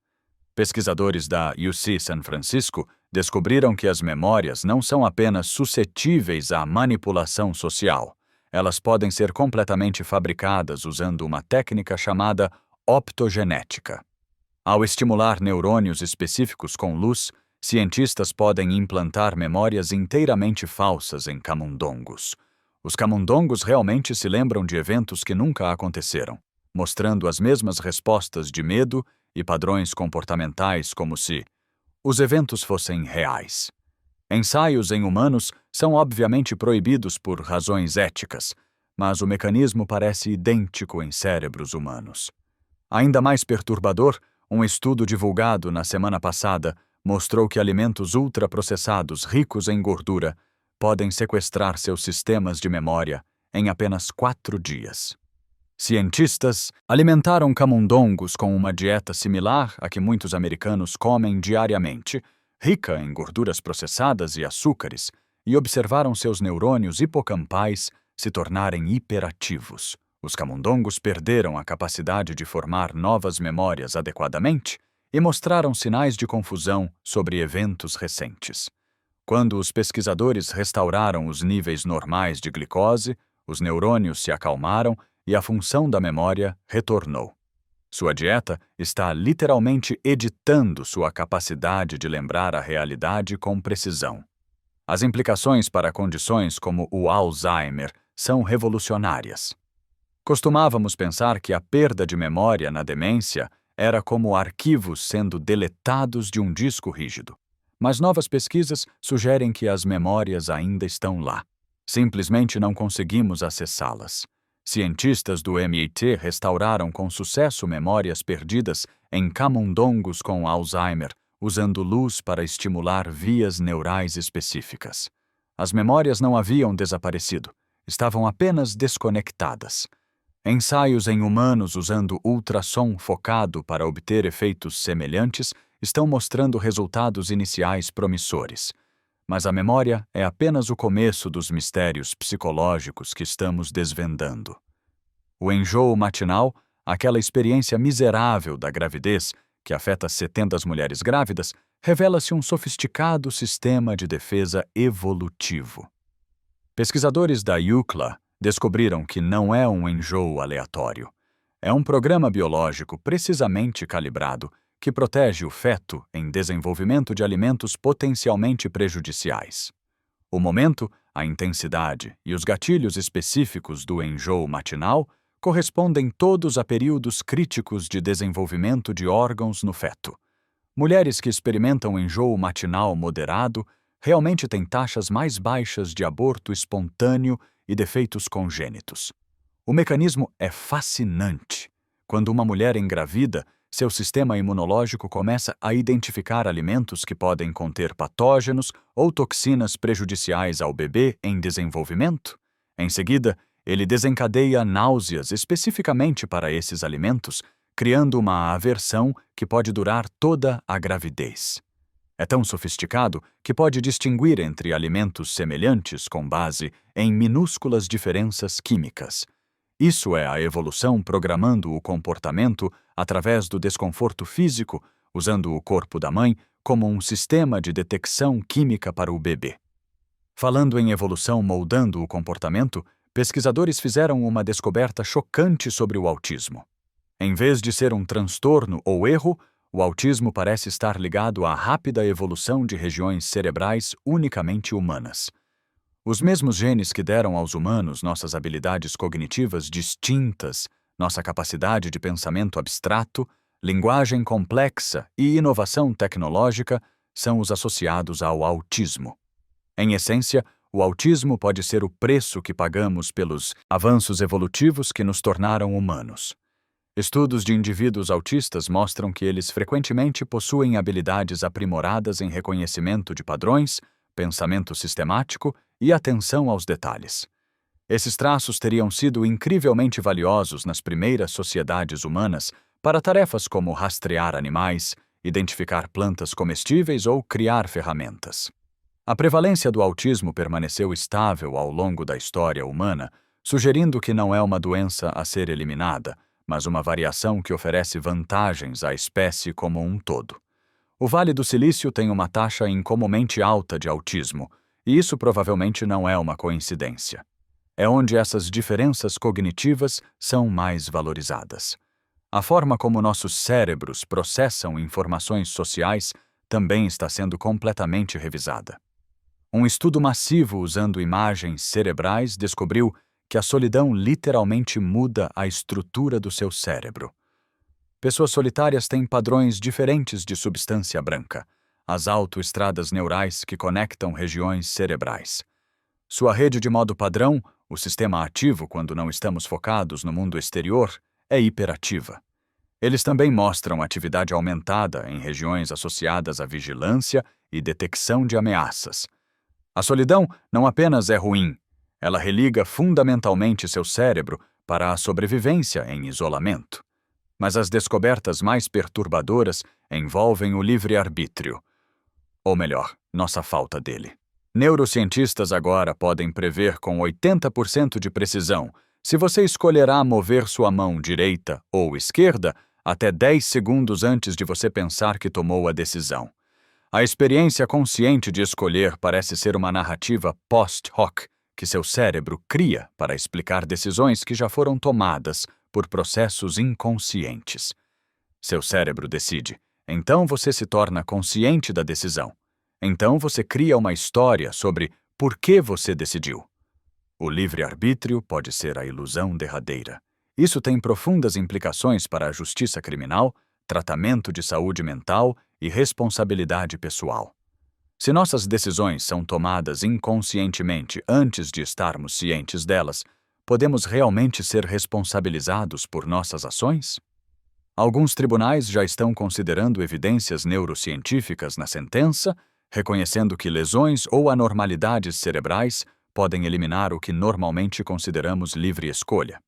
Pesquisadores da UC San Francisco descobriram que as memórias não são apenas suscetíveis à manipulação social. Elas podem ser completamente fabricadas usando uma técnica chamada optogenética. Ao estimular neurônios específicos com luz, cientistas podem implantar memórias inteiramente falsas em camundongos. Os camundongos realmente se lembram de eventos que nunca aconteceram, mostrando as mesmas respostas de medo e padrões comportamentais como se os eventos fossem reais. Ensaios em humanos são obviamente proibidos por razões éticas, mas o mecanismo parece idêntico em cérebros humanos. Ainda mais perturbador, um estudo divulgado na semana passada mostrou que alimentos ultraprocessados ricos em gordura podem sequestrar seus sistemas de memória em apenas 4 dias. Cientistas alimentaram camundongos com uma dieta similar à que muitos americanos comem diariamente, rica em gorduras processadas e açúcares, e observaram seus neurônios hipocampais se tornarem hiperativos. Os camundongos perderam a capacidade de formar novas memórias adequadamente e mostraram sinais de confusão sobre eventos recentes. Quando os pesquisadores restauraram os níveis normais de glicose, os neurônios se acalmaram e a função da memória retornou. Sua dieta está literalmente editando sua capacidade de lembrar a realidade com precisão. As implicações para condições como o Alzheimer são revolucionárias. Costumávamos pensar que a perda de memória na demência era como arquivos sendo deletados de um disco rígido. Mas novas pesquisas sugerem que as memórias ainda estão lá. Simplesmente não conseguimos acessá-las. Cientistas do MIT restauraram com sucesso memórias perdidas em camundongos com Alzheimer, usando luz para estimular vias neurais específicas. As memórias não haviam desaparecido, estavam apenas desconectadas. Ensaios em humanos usando ultrassom focado para obter efeitos semelhantes estão mostrando resultados iniciais promissores. Mas a memória é apenas o começo dos mistérios psicológicos que estamos desvendando. O enjoo matinal, aquela experiência miserável da gravidez que afeta 70 mulheres grávidas, revela-se um sofisticado sistema de defesa evolutivo. Pesquisadores da UCLA descobriram que não é um enjoo aleatório. É um programa biológico precisamente calibrado que protege o feto em desenvolvimento de alimentos potencialmente prejudiciais. O momento, a intensidade e os gatilhos específicos do enjoo matinal correspondem todos a períodos críticos de desenvolvimento de órgãos no feto. Mulheres que experimentam enjoo matinal moderado realmente têm taxas mais baixas de aborto espontâneo e defeitos congênitos. O mecanismo é fascinante. Quando uma mulher engravida, seu sistema imunológico começa a identificar alimentos que podem conter patógenos ou toxinas prejudiciais ao bebê em desenvolvimento. Em seguida, ele desencadeia náuseas especificamente para esses alimentos, criando uma aversão que pode durar toda a gravidez. É tão sofisticado que pode distinguir entre alimentos semelhantes com base em minúsculas diferenças químicas. Isso é a evolução programando o comportamento através do desconforto físico, usando o corpo da mãe como um sistema de detecção química para o bebê. Falando em evolução moldando o comportamento, pesquisadores fizeram uma descoberta chocante sobre o autismo. Em vez de ser um transtorno ou erro, o autismo parece estar ligado à rápida evolução de regiões cerebrais unicamente humanas. Os mesmos genes que deram aos humanos nossas habilidades cognitivas distintas, nossa capacidade de pensamento abstrato, linguagem complexa e inovação tecnológica são os associados ao autismo. Em essência, o autismo pode ser o preço que pagamos pelos avanços evolutivos que nos tornaram humanos. Estudos de indivíduos autistas mostram que eles frequentemente possuem habilidades aprimoradas em reconhecimento de padrões, pensamento sistemático e atenção aos detalhes. Esses traços teriam sido incrivelmente valiosos nas primeiras sociedades humanas para tarefas como rastrear animais, identificar plantas comestíveis ou criar ferramentas. A prevalência do autismo permaneceu estável ao longo da história humana, sugerindo que não é uma doença a ser eliminada, mas uma variação que oferece vantagens à espécie como um todo. O Vale do Silício tem uma taxa incomumente alta de autismo, e isso provavelmente não é uma coincidência. É onde essas diferenças cognitivas são mais valorizadas. A forma como nossos cérebros processam informações sociais também está sendo completamente revisada. Um estudo massivo usando imagens cerebrais descobriu que a solidão literalmente muda a estrutura do seu cérebro. Pessoas solitárias têm padrões diferentes de substância branca, as autoestradas neurais que conectam regiões cerebrais. Sua rede de modo padrão, o sistema ativo quando não estamos focados no mundo exterior, é hiperativa. Eles também mostram atividade aumentada em regiões associadas à vigilância e detecção de ameaças. A solidão não apenas é ruim, ela religa fundamentalmente seu cérebro para a sobrevivência em isolamento. Mas as descobertas mais perturbadoras envolvem o livre-arbítrio. Ou melhor, nossa falta dele. Neurocientistas agora podem prever com 80% de precisão se você escolherá mover sua mão direita ou esquerda até 10 segundos antes de você pensar que tomou a decisão. A experiência consciente de escolher parece ser uma narrativa post-hoc que seu cérebro cria para explicar decisões que já foram tomadas por processos inconscientes. Seu cérebro decide, então você se torna consciente da decisão. Então você cria uma história sobre por que você decidiu. O livre-arbítrio pode ser a ilusão derradeira. Isso tem profundas implicações para a justiça criminal, tratamento de saúde mental e responsabilidade pessoal. Se nossas decisões são tomadas inconscientemente antes de estarmos cientes delas, podemos realmente ser responsabilizados por nossas ações? Alguns tribunais já estão considerando evidências neurocientíficas na sentença, reconhecendo que lesões ou anormalidades cerebrais podem eliminar o que normalmente consideramos livre escolha.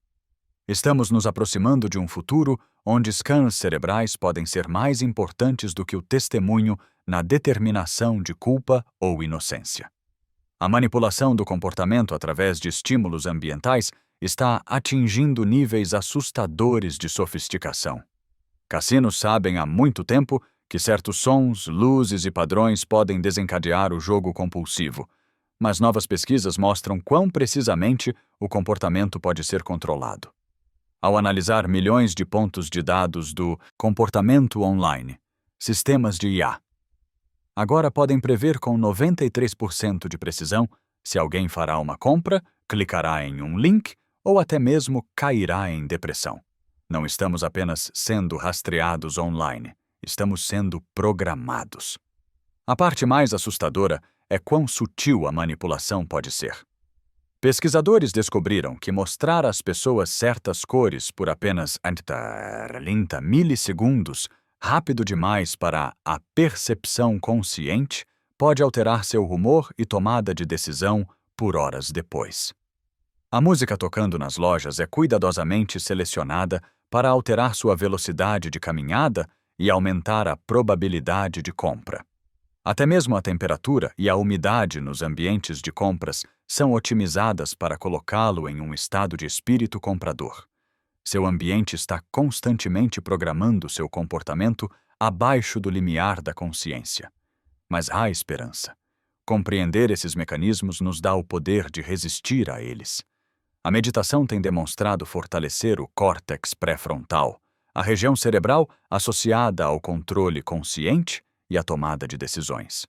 Estamos nos aproximando de um futuro onde scans cerebrais podem ser mais importantes do que o testemunho na determinação de culpa ou inocência. A manipulação do comportamento através de estímulos ambientais está atingindo níveis assustadores de sofisticação. Cassinos sabem há muito tempo que certos sons, luzes e padrões podem desencadear o jogo compulsivo, mas novas pesquisas mostram quão precisamente o comportamento pode ser controlado. Ao analisar milhões de pontos de dados do comportamento online, sistemas de IA agora podem prever com 93% de precisão se alguém fará uma compra, clicará em um link ou até mesmo cairá em depressão. Não estamos apenas sendo rastreados online, estamos sendo programados. A parte mais assustadora é quão sutil a manipulação pode ser. Pesquisadores descobriram que mostrar às pessoas certas cores por apenas 30 milissegundos, rápido demais para a percepção consciente, pode alterar seu humor e tomada de decisão por horas depois. A música tocando nas lojas é cuidadosamente selecionada para alterar sua velocidade de caminhada e aumentar a probabilidade de compra. Até mesmo a temperatura e a umidade nos ambientes de compras são otimizadas para colocá-lo em um estado de espírito comprador. Seu ambiente está constantemente programando seu comportamento abaixo do limiar da consciência. Mas há esperança. Compreender esses mecanismos nos dá o poder de resistir a eles. A meditação tem demonstrado fortalecer o córtex pré-frontal, a região cerebral associada ao controle consciente e à tomada de decisões.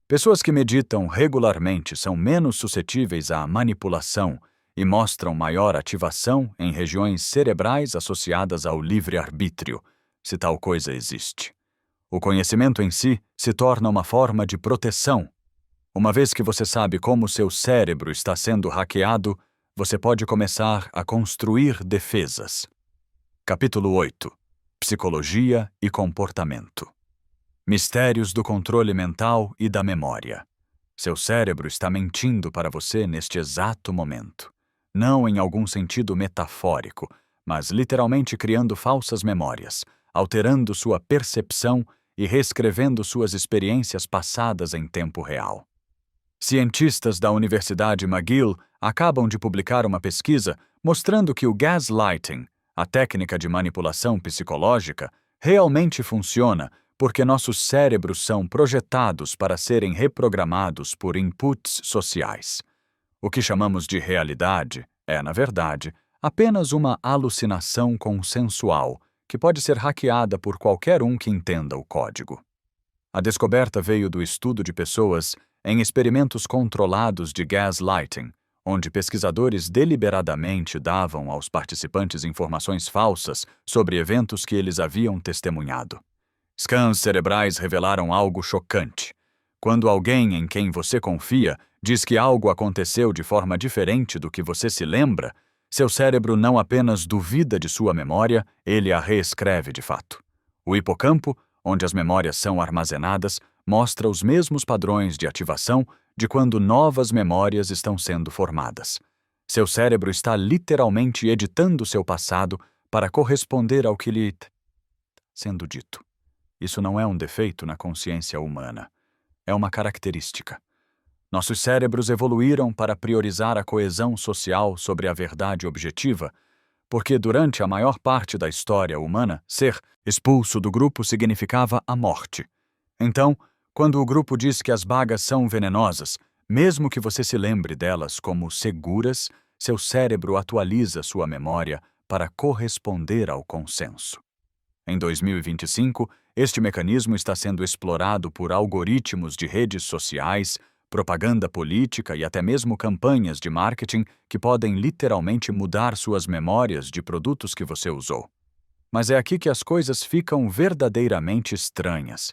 Pessoas que meditam regularmente são menos suscetíveis à manipulação e mostram maior ativação em regiões cerebrais associadas ao livre-arbítrio, se tal coisa existe. O conhecimento em si se torna uma forma de proteção. Uma vez que você sabe como seu cérebro está sendo hackeado, você pode começar a construir defesas. Capítulo 8. Psicologia e comportamento. Mistérios do controle mental e da memória. Seu cérebro está mentindo para você neste exato momento. Não em algum sentido metafórico, mas literalmente criando falsas memórias, alterando sua percepção e reescrevendo suas experiências passadas em tempo real. Cientistas da Universidade McGill acabam de publicar uma pesquisa mostrando que o gaslighting, a técnica de manipulação psicológica, realmente funciona porque nossos cérebros são projetados para serem reprogramados por inputs sociais. O que chamamos de realidade é, na verdade, apenas uma alucinação consensual que pode ser hackeada por qualquer um que entenda o código. A descoberta veio do estudo de pessoas em experimentos controlados de gaslighting, onde pesquisadores deliberadamente davam aos participantes informações falsas sobre eventos que eles haviam testemunhado. Scans cerebrais revelaram algo chocante. Quando alguém em quem você confia diz que algo aconteceu de forma diferente do que você se lembra, seu cérebro não apenas duvida de sua memória, ele a reescreve de fato. O hipocampo, onde as memórias são armazenadas, mostra os mesmos padrões de ativação de quando novas memórias estão sendo formadas. Seu cérebro está literalmente editando seu passado para corresponder ao que lhe está sendo dito. Isso não é um defeito na consciência humana. É uma característica. Nossos cérebros evoluíram para priorizar a coesão social sobre a verdade objetiva, porque durante a maior parte da história humana, ser expulso do grupo significava a morte. Então, quando o grupo diz que as bagas são venenosas, mesmo que você se lembre delas como seguras, seu cérebro atualiza sua memória para corresponder ao consenso. Em 2025, este mecanismo está sendo explorado por algoritmos de redes sociais, propaganda política e até mesmo campanhas de marketing que podem literalmente mudar suas memórias de produtos que você usou. Mas é aqui que as coisas ficam verdadeiramente estranhas.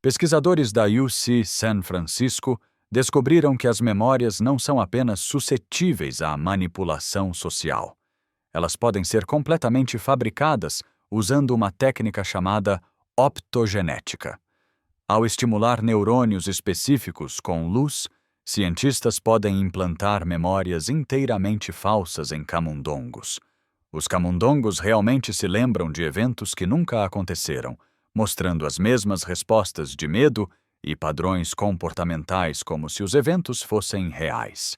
Pesquisadores da UC San Francisco descobriram que as memórias não são apenas suscetíveis à manipulação social. Elas podem ser completamente fabricadas usando uma técnica chamada optogenética. Ao estimular neurônios específicos com luz, cientistas podem implantar memórias inteiramente falsas em camundongos. Os camundongos realmente se lembram de eventos que nunca aconteceram, mostrando as mesmas respostas de medo e padrões comportamentais como se os eventos fossem reais.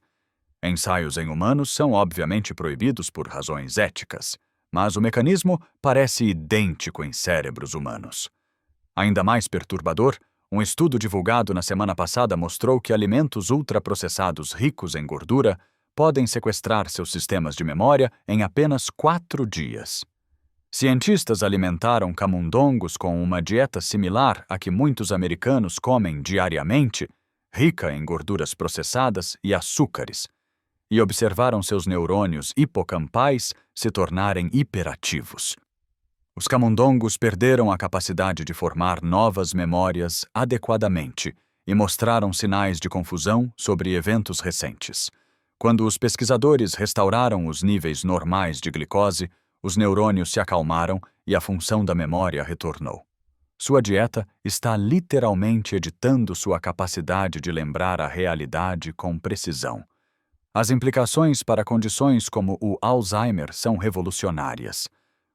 Ensaios em humanos são obviamente proibidos por razões éticas, mas o mecanismo parece idêntico em cérebros humanos. Ainda mais perturbador, um estudo divulgado na semana passada mostrou que alimentos ultraprocessados ricos em gordura podem sequestrar seus sistemas de memória em apenas 4 dias. Cientistas alimentaram camundongos com uma dieta similar à que muitos americanos comem diariamente, rica em gorduras processadas e açúcares, e observaram seus neurônios hipocampais se tornarem hiperativos. Os camundongos perderam a capacidade de formar novas memórias adequadamente e mostraram sinais de confusão sobre eventos recentes. Quando os pesquisadores restauraram os níveis normais de glicose, os neurônios se acalmaram e a função da memória retornou. Sua dieta está literalmente editando sua capacidade de lembrar a realidade com precisão. As implicações para condições como o Alzheimer são revolucionárias.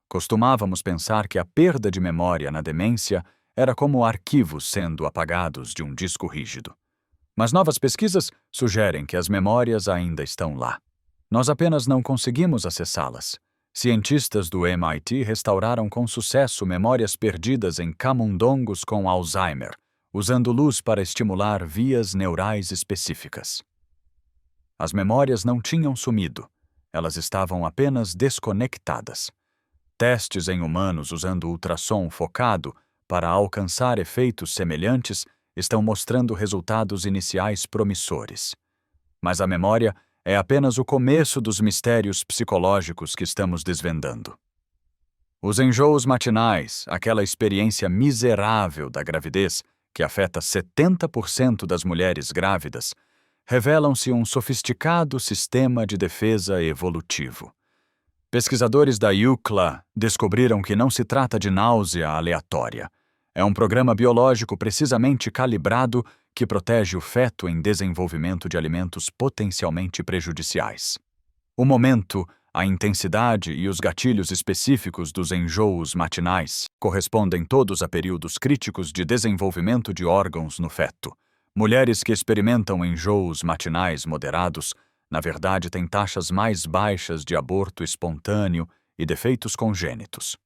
Costumávamos pensar que a perda de memória na demência era como arquivos sendo apagados de um disco rígido. Mas novas pesquisas sugerem que as memórias ainda estão lá. Nós apenas não conseguimos acessá-las. Cientistas do MIT restauraram com sucesso memórias perdidas em camundongos com Alzheimer, usando luz para estimular vias neurais específicas. As memórias não tinham sumido, elas estavam apenas desconectadas. Testes em humanos usando ultrassom focado para alcançar efeitos semelhantes estão mostrando resultados iniciais promissores. Mas a memória é apenas o começo dos mistérios psicológicos que estamos desvendando. Os enjoos matinais, aquela experiência miserável da gravidez que afeta 70% das mulheres grávidas, revelam-se um sofisticado sistema de defesa evolutivo. Pesquisadores da UCLA descobriram que não se trata de náusea aleatória. É um programa biológico precisamente calibrado que protege o feto em desenvolvimento de alimentos potencialmente prejudiciais. O momento, a intensidade e os gatilhos específicos dos enjoos matinais correspondem todos a períodos críticos de desenvolvimento de órgãos no feto. Mulheres que experimentam enjoos matinais moderados, na verdade, têm taxas mais baixas de aborto espontâneo e defeitos congênitos.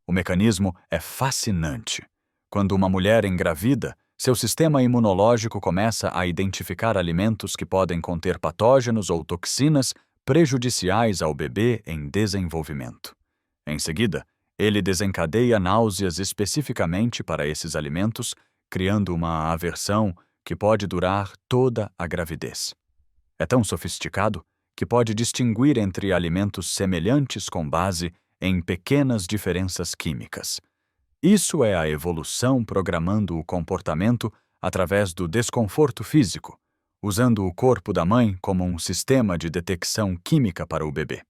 O mecanismo é fascinante. Quando uma mulher engravida, seu sistema imunológico começa a identificar alimentos que podem conter patógenos ou toxinas prejudiciais ao bebê em desenvolvimento. Em seguida, ele desencadeia náuseas especificamente para esses alimentos, criando uma aversão que pode durar toda a gravidez. É tão sofisticado que pode distinguir entre alimentos semelhantes com base em pequenas diferenças químicas. Isso é a evolução programando o comportamento através do desconforto físico, usando o corpo da mãe como um sistema de detecção química para o bebê.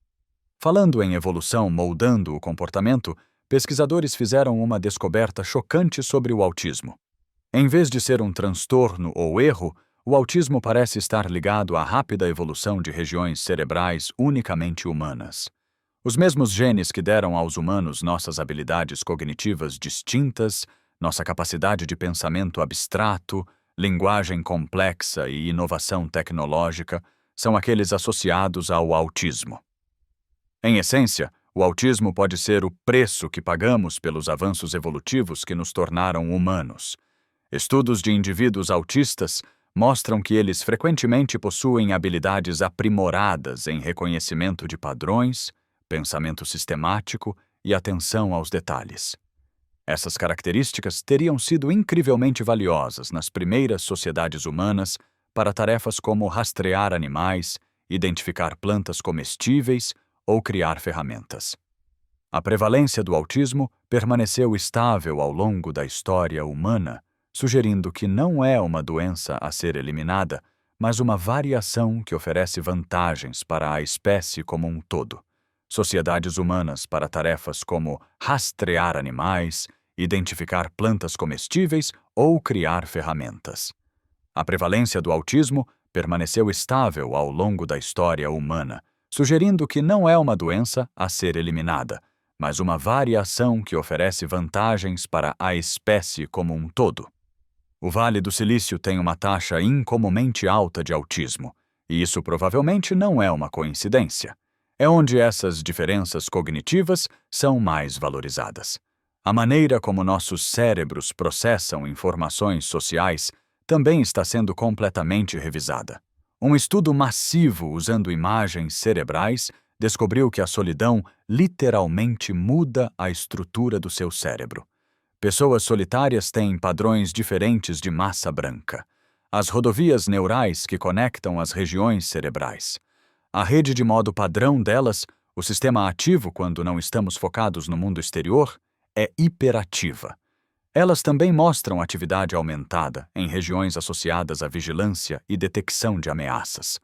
Falando em evolução moldando o comportamento, pesquisadores fizeram uma descoberta chocante sobre o autismo. Em vez de ser um transtorno ou erro, o autismo parece estar ligado à rápida evolução de regiões cerebrais unicamente humanas. Os mesmos genes que deram aos humanos nossas habilidades cognitivas distintas, nossa capacidade de pensamento abstrato, linguagem complexa e inovação tecnológica, são aqueles associados ao autismo. Em essência, o autismo pode ser o preço que pagamos pelos avanços evolutivos que nos tornaram humanos. Estudos de indivíduos autistas mostram que eles frequentemente possuem habilidades aprimoradas em reconhecimento de padrões, pensamento sistemático e atenção aos detalhes. Essas características teriam sido incrivelmente valiosas nas primeiras sociedades humanas para tarefas como rastrear animais, identificar plantas comestíveis ou criar ferramentas. A prevalência do autismo permaneceu estável ao longo da história humana, sugerindo que não é uma doença a ser eliminada, mas uma variação que oferece vantagens para a espécie como um todo. Sociedades humanas para tarefas como rastrear animais, identificar plantas comestíveis ou criar ferramentas. A prevalência do autismo permaneceu estável ao longo da história humana, sugerindo que não é uma doença a ser eliminada, mas uma variação que oferece vantagens para a espécie como um todo. O Vale do Silício tem uma taxa incomumente alta de autismo, e isso provavelmente não é uma coincidência. É onde essas diferenças cognitivas são mais valorizadas. A maneira como nossos cérebros processam informações sociais também está sendo completamente revisada. Um estudo massivo usando imagens cerebrais descobriu que a solidão literalmente muda a estrutura do seu cérebro. Pessoas solitárias têm padrões diferentes de massa branca, as rodovias neurais que conectam as regiões cerebrais. A rede de modo padrão delas, o sistema ativo quando não estamos focados no mundo exterior, é hiperativa. Elas também mostram atividade aumentada em regiões associadas à vigilância e detecção de ameaças.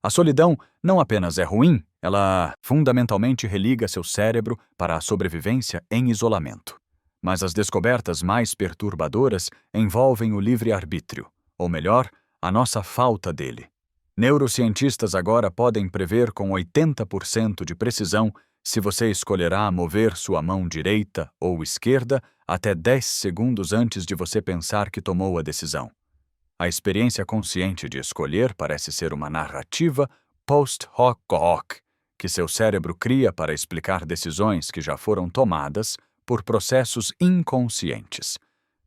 A solidão não apenas é ruim, ela fundamentalmente religa seu cérebro para a sobrevivência em isolamento. Mas as descobertas mais perturbadoras envolvem o livre-arbítrio, ou melhor, a nossa falta dele. Neurocientistas agora podem prever com 80% de precisão se você escolherá mover sua mão direita ou esquerda até 10 segundos antes de você pensar que tomou a decisão. A experiência consciente de escolher parece ser uma narrativa post hoc que seu cérebro cria para explicar decisões que já foram tomadas por processos inconscientes.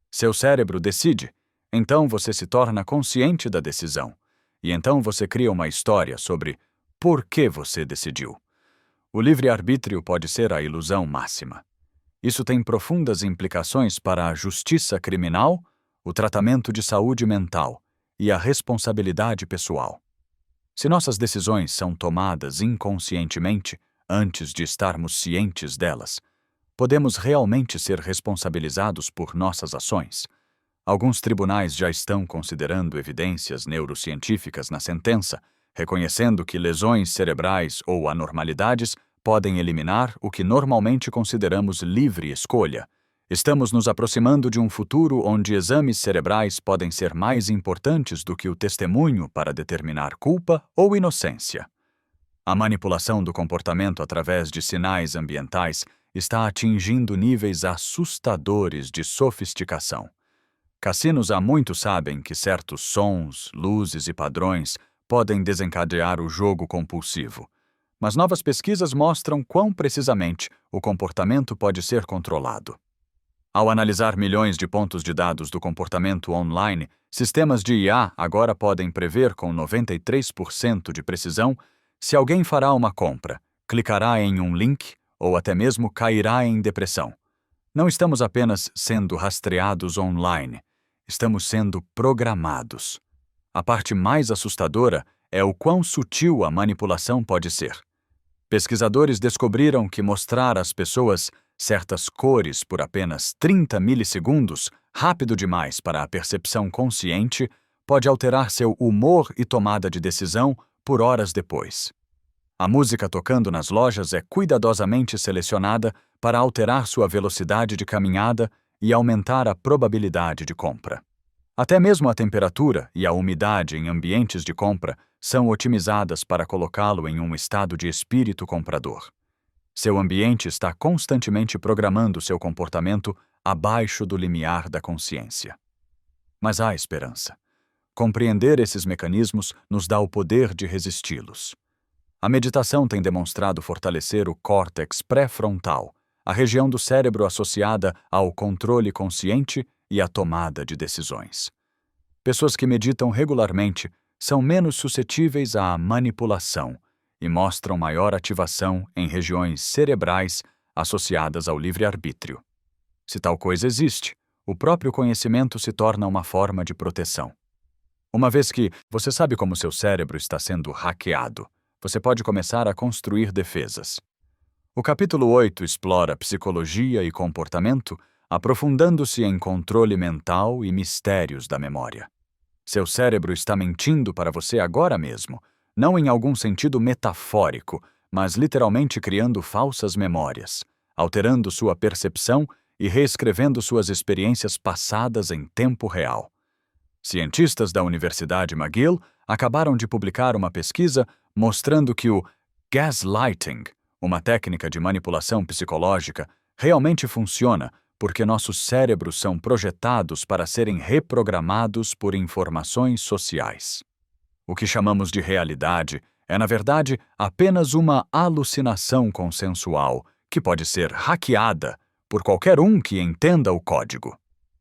Seu cérebro decide, então você se torna consciente da decisão. E então você cria uma história sobre por que você decidiu. O livre-arbítrio pode ser a ilusão máxima. Isso tem profundas implicações para a justiça criminal, o tratamento de saúde mental e a responsabilidade pessoal. Se nossas decisões são tomadas inconscientemente, antes de estarmos cientes delas, podemos realmente ser responsabilizados por nossas ações? Alguns tribunais já estão considerando evidências neurocientíficas na sentença, reconhecendo que lesões cerebrais ou anormalidades podem eliminar o que normalmente consideramos livre escolha. Estamos nos aproximando de um futuro onde exames cerebrais podem ser mais importantes do que o testemunho para determinar culpa ou inocência. A manipulação do comportamento através de sinais ambientais está atingindo níveis assustadores de sofisticação. Cassinos há muito sabem que certos sons, luzes e padrões podem desencadear o jogo compulsivo. Mas novas pesquisas mostram quão precisamente o comportamento pode ser controlado. Ao analisar milhões de pontos de dados do comportamento online, sistemas de IA agora podem prever com 93% de precisão se alguém fará uma compra, clicará em um link ou até mesmo cairá em depressão. Não estamos apenas sendo rastreados online, estamos sendo programados. A parte mais assustadora é o quão sutil a manipulação pode ser. Pesquisadores descobriram que mostrar às pessoas certas cores por apenas 30 milissegundos, rápido demais para a percepção consciente, pode alterar seu humor e tomada de decisão por horas depois. A música tocando nas lojas é cuidadosamente selecionada para alterar sua velocidade de caminhada e aumentar a probabilidade de compra. Até mesmo a temperatura e a umidade em ambientes de compra são otimizadas para colocá-lo em um estado de espírito comprador. Seu ambiente está constantemente programando seu comportamento abaixo do limiar da consciência. Mas há esperança. Compreender esses mecanismos nos dá o poder de resisti-los. A meditação tem demonstrado fortalecer o córtex pré-frontal, a região do cérebro associada ao controle consciente e à tomada de decisões. Pessoas que meditam regularmente são menos suscetíveis à manipulação e mostram maior ativação em regiões cerebrais associadas ao livre-arbítrio. Se tal coisa existe, o próprio conhecimento se torna uma forma de proteção. Uma vez que você sabe como seu cérebro está sendo hackeado, você pode começar a construir defesas. O capítulo 8 explora psicologia e comportamento, aprofundando-se em controle mental e mistérios da memória. Seu cérebro está mentindo para você agora mesmo, não em algum sentido metafórico, mas literalmente criando falsas memórias, alterando sua percepção e reescrevendo suas experiências passadas em tempo real. Cientistas da Universidade McGill acabaram de publicar uma pesquisa mostrando que o gaslighting, uma técnica de manipulação psicológica, realmente funciona porque nossos cérebros são projetados para serem reprogramados por informações sociais. O que chamamos de realidade é, na verdade, apenas uma alucinação consensual que pode ser hackeada por qualquer um que entenda o código.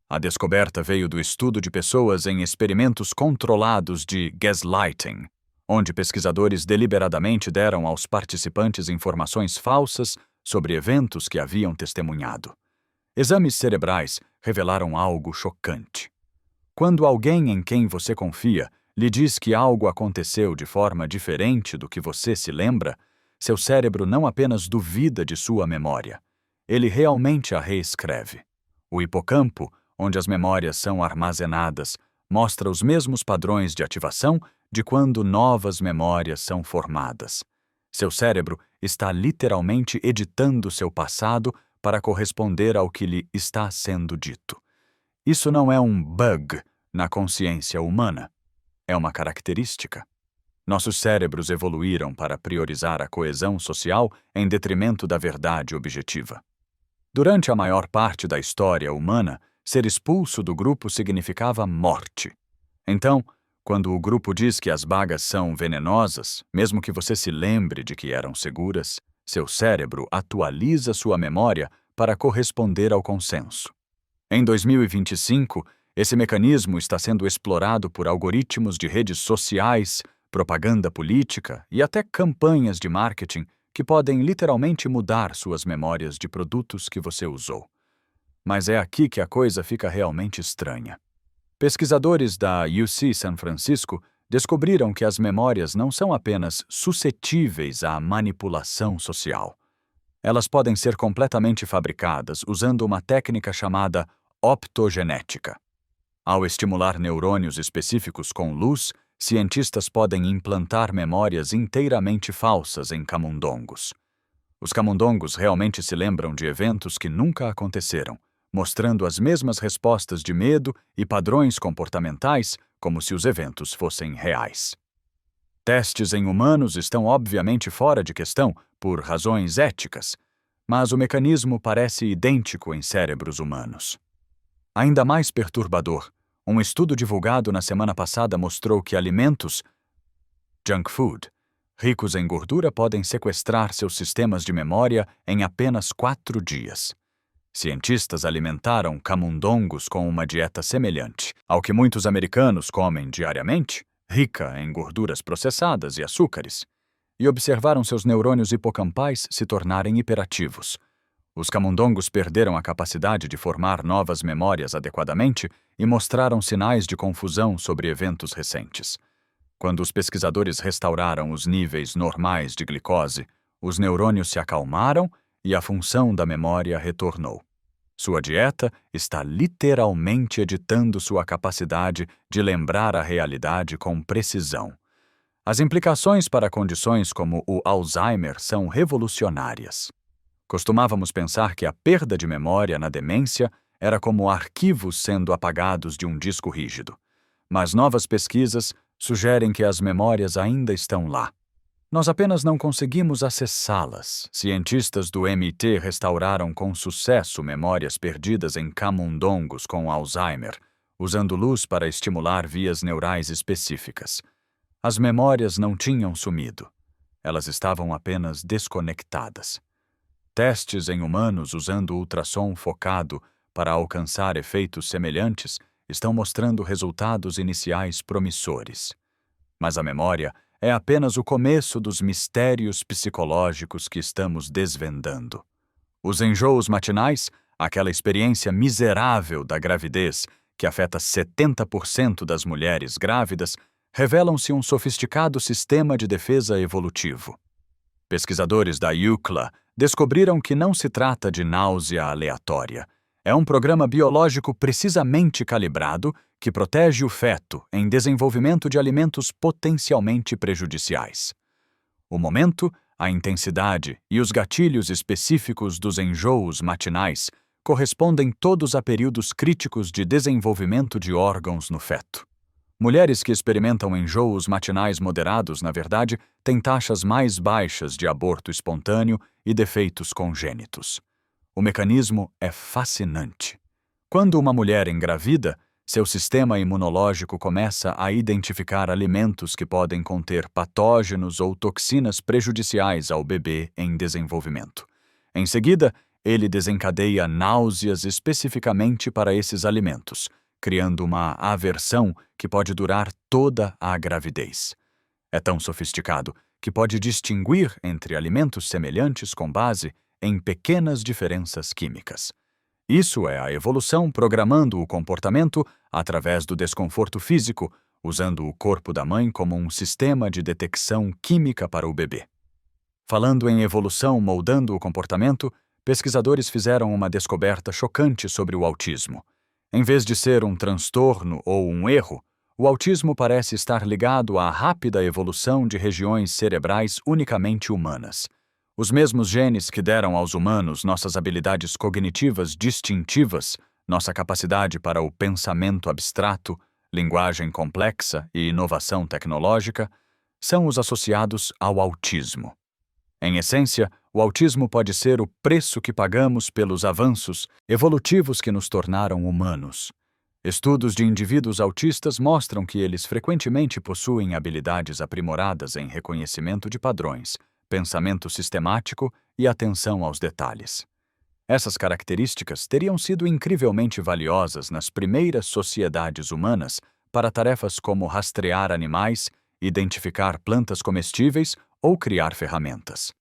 A descoberta veio do estudo de pessoas em experimentos controlados de gaslighting, onde pesquisadores deliberadamente deram aos participantes informações falsas sobre eventos que haviam testemunhado. Exames cerebrais revelaram algo chocante. Quando alguém em quem você confia lhe diz que algo aconteceu de forma diferente do que você se lembra, seu cérebro não apenas duvida de sua memória, ele realmente a reescreve. O hipocampo, onde as memórias são armazenadas, mostra os mesmos padrões de ativação de quando novas memórias são formadas. Seu cérebro está literalmente editando seu passado para corresponder ao que lhe está sendo dito. Isso não é um bug na consciência humana, é uma característica. Nossos cérebros evoluíram para priorizar a coesão social em detrimento da verdade objetiva. Durante a maior parte da história humana, ser expulso do grupo significava morte. Então, quando o grupo diz que as bagas são venenosas, mesmo que você se lembre de que eram seguras, seu cérebro atualiza sua memória para corresponder ao consenso. Em 2025, esse mecanismo está sendo explorado por algoritmos de redes sociais, propaganda política e até campanhas de marketing que podem literalmente mudar suas memórias de produtos que você usou. Mas é aqui que a coisa fica realmente estranha. Pesquisadores da UC San Francisco descobriram que as memórias não são apenas suscetíveis à manipulação social. Elas podem ser completamente fabricadas usando uma técnica chamada optogenética. Ao estimular neurônios específicos com luz, cientistas podem implantar memórias inteiramente falsas em camundongos. Os camundongos realmente se lembram de eventos que nunca aconteceram, mostrando as mesmas respostas de medo e padrões comportamentais como se os eventos fossem reais. Testes em humanos estão obviamente fora de questão por razões éticas, mas o mecanismo parece idêntico em cérebros humanos. Ainda mais perturbador, um estudo divulgado na semana passada mostrou que alimentos junk food ricos em gordura podem sequestrar seus sistemas de memória em apenas 4 dias. Cientistas alimentaram camundongos com uma dieta semelhante ao que muitos americanos comem diariamente, rica em gorduras processadas e açúcares, e observaram seus neurônios hipocampais se tornarem hiperativos. Os camundongos perderam a capacidade de formar novas memórias adequadamente e mostraram sinais de confusão sobre eventos recentes. Quando os pesquisadores restauraram os níveis normais de glicose, os neurônios se acalmaram e a função da memória retornou. Sua dieta está literalmente editando sua capacidade de lembrar a realidade com precisão. As implicações para condições como o Alzheimer são revolucionárias. Costumávamos pensar que a perda de memória na demência era como arquivos sendo apagados de um disco rígido. Mas novas pesquisas sugerem que as memórias ainda estão lá. Nós apenas não conseguimos acessá-las. Cientistas do MIT restauraram com sucesso memórias perdidas em camundongos com Alzheimer, usando luz para estimular vias neurais específicas. As memórias não tinham sumido. Elas estavam apenas desconectadas. Testes em humanos usando ultrassom focado para alcançar efeitos semelhantes estão mostrando resultados iniciais promissores. Mas a memória é apenas o começo dos mistérios psicológicos que estamos desvendando. Os enjoos matinais, aquela experiência miserável da gravidez que afeta 70% das mulheres grávidas, revelam-se um sofisticado sistema de defesa evolutivo. Pesquisadores da UCLA descobriram que não se trata de náusea aleatória. É um programa biológico precisamente calibrado que protege o feto em desenvolvimento de alimentos potencialmente prejudiciais. O momento, a intensidade e os gatilhos específicos dos enjoos matinais correspondem todos a períodos críticos de desenvolvimento de órgãos no feto. Mulheres que experimentam enjoos matinais moderados, na verdade, têm taxas mais baixas de aborto espontâneo e defeitos congênitos. O mecanismo é fascinante. Quando uma mulher engravida, seu sistema imunológico começa a identificar alimentos que podem conter patógenos ou toxinas prejudiciais ao bebê em desenvolvimento. Em seguida, ele desencadeia náuseas especificamente para esses alimentos, criando uma aversão que pode durar toda a gravidez. É tão sofisticado que pode distinguir entre alimentos semelhantes com base em pequenas diferenças químicas. Isso é a evolução programando o comportamento através do desconforto físico, usando o corpo da mãe como um sistema de detecção química para o bebê. Falando em evolução moldando o comportamento, pesquisadores fizeram uma descoberta chocante sobre o autismo. Em vez de ser um transtorno ou um erro, o autismo parece estar ligado à rápida evolução de regiões cerebrais unicamente humanas. Os mesmos genes que deram aos humanos nossas habilidades cognitivas distintivas, nossa capacidade para o pensamento abstrato, linguagem complexa e inovação tecnológica, são os associados ao autismo. Em essência, o autismo pode ser o preço que pagamos pelos avanços evolutivos que nos tornaram humanos. Estudos de indivíduos autistas mostram que eles frequentemente possuem habilidades aprimoradas em reconhecimento de padrões, pensamento sistemático e atenção aos detalhes. Essas características teriam sido incrivelmente valiosas nas primeiras sociedades humanas para tarefas como rastrear animais, identificar plantas comestíveis ou criar ferramentas.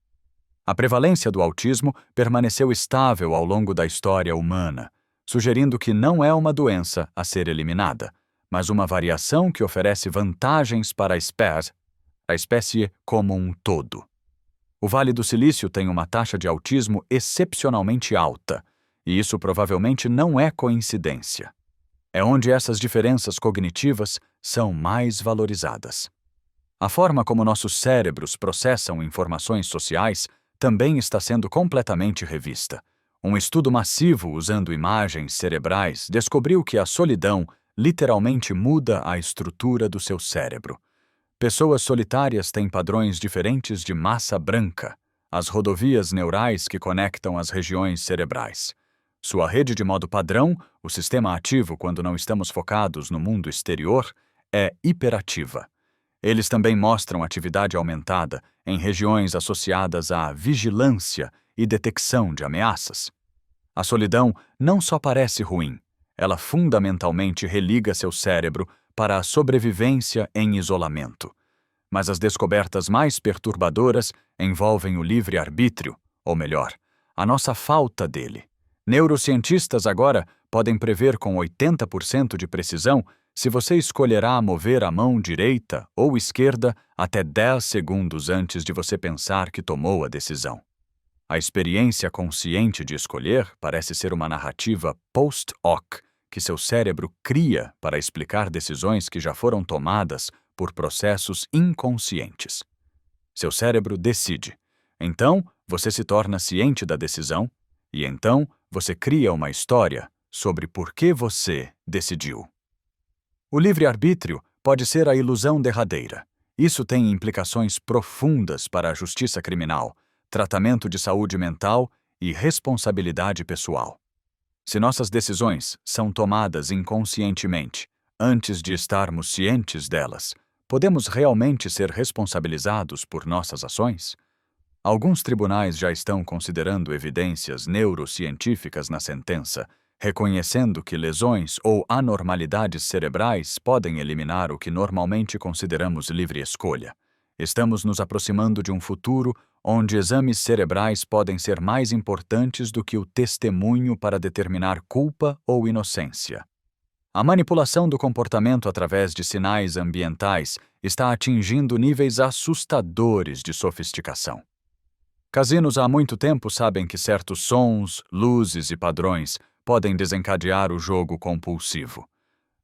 A prevalência do autismo permaneceu estável ao longo da história humana, sugerindo que não é uma doença a ser eliminada, mas uma variação que oferece vantagens para a espécie como um todo. O Vale do Silício tem uma taxa de autismo excepcionalmente alta, e isso provavelmente não é coincidência. É onde essas diferenças cognitivas são mais valorizadas. A forma como nossos cérebros processam informações sociais também está sendo completamente revista. Um estudo massivo usando imagens cerebrais descobriu que a solidão literalmente muda a estrutura do seu cérebro. Pessoas solitárias têm padrões diferentes de massa branca, as rodovias neurais que conectam as regiões cerebrais. Sua rede de modo padrão, o sistema ativo quando não estamos focados no mundo exterior, é hiperativa. Eles também mostram atividade aumentada em regiões associadas à vigilância e detecção de ameaças. A solidão não só parece ruim, ela fundamentalmente religa seu cérebro para a sobrevivência em isolamento. Mas as descobertas mais perturbadoras envolvem o livre-arbítrio, ou melhor, a nossa falta dele. Neurocientistas agora podem prever com 80% de precisão se você escolherá mover a mão direita ou esquerda até 10 segundos antes de você pensar que tomou a decisão. A experiência consciente de escolher parece ser uma narrativa post-hoc que seu cérebro cria para explicar decisões que já foram tomadas por processos inconscientes. Seu cérebro decide. Então, você se torna ciente da decisão e então você cria uma história sobre por que você decidiu. O livre-arbítrio pode ser a ilusão derradeira. Isso tem implicações profundas para a justiça criminal, tratamento de saúde mental e responsabilidade pessoal. Se nossas decisões são tomadas inconscientemente, antes de estarmos cientes delas, podemos realmente ser responsabilizados por nossas ações? Alguns tribunais já estão considerando evidências neurocientíficas na sentença, reconhecendo que lesões ou anormalidades cerebrais podem eliminar o que normalmente consideramos livre escolha. Estamos nos aproximando de um futuro onde exames cerebrais podem ser mais importantes do que o testemunho para determinar culpa ou inocência. A manipulação do comportamento através de sinais ambientais está atingindo níveis assustadores de sofisticação. Casinos há muito tempo sabem que certos sons, luzes e padrões podem desencadear o jogo compulsivo.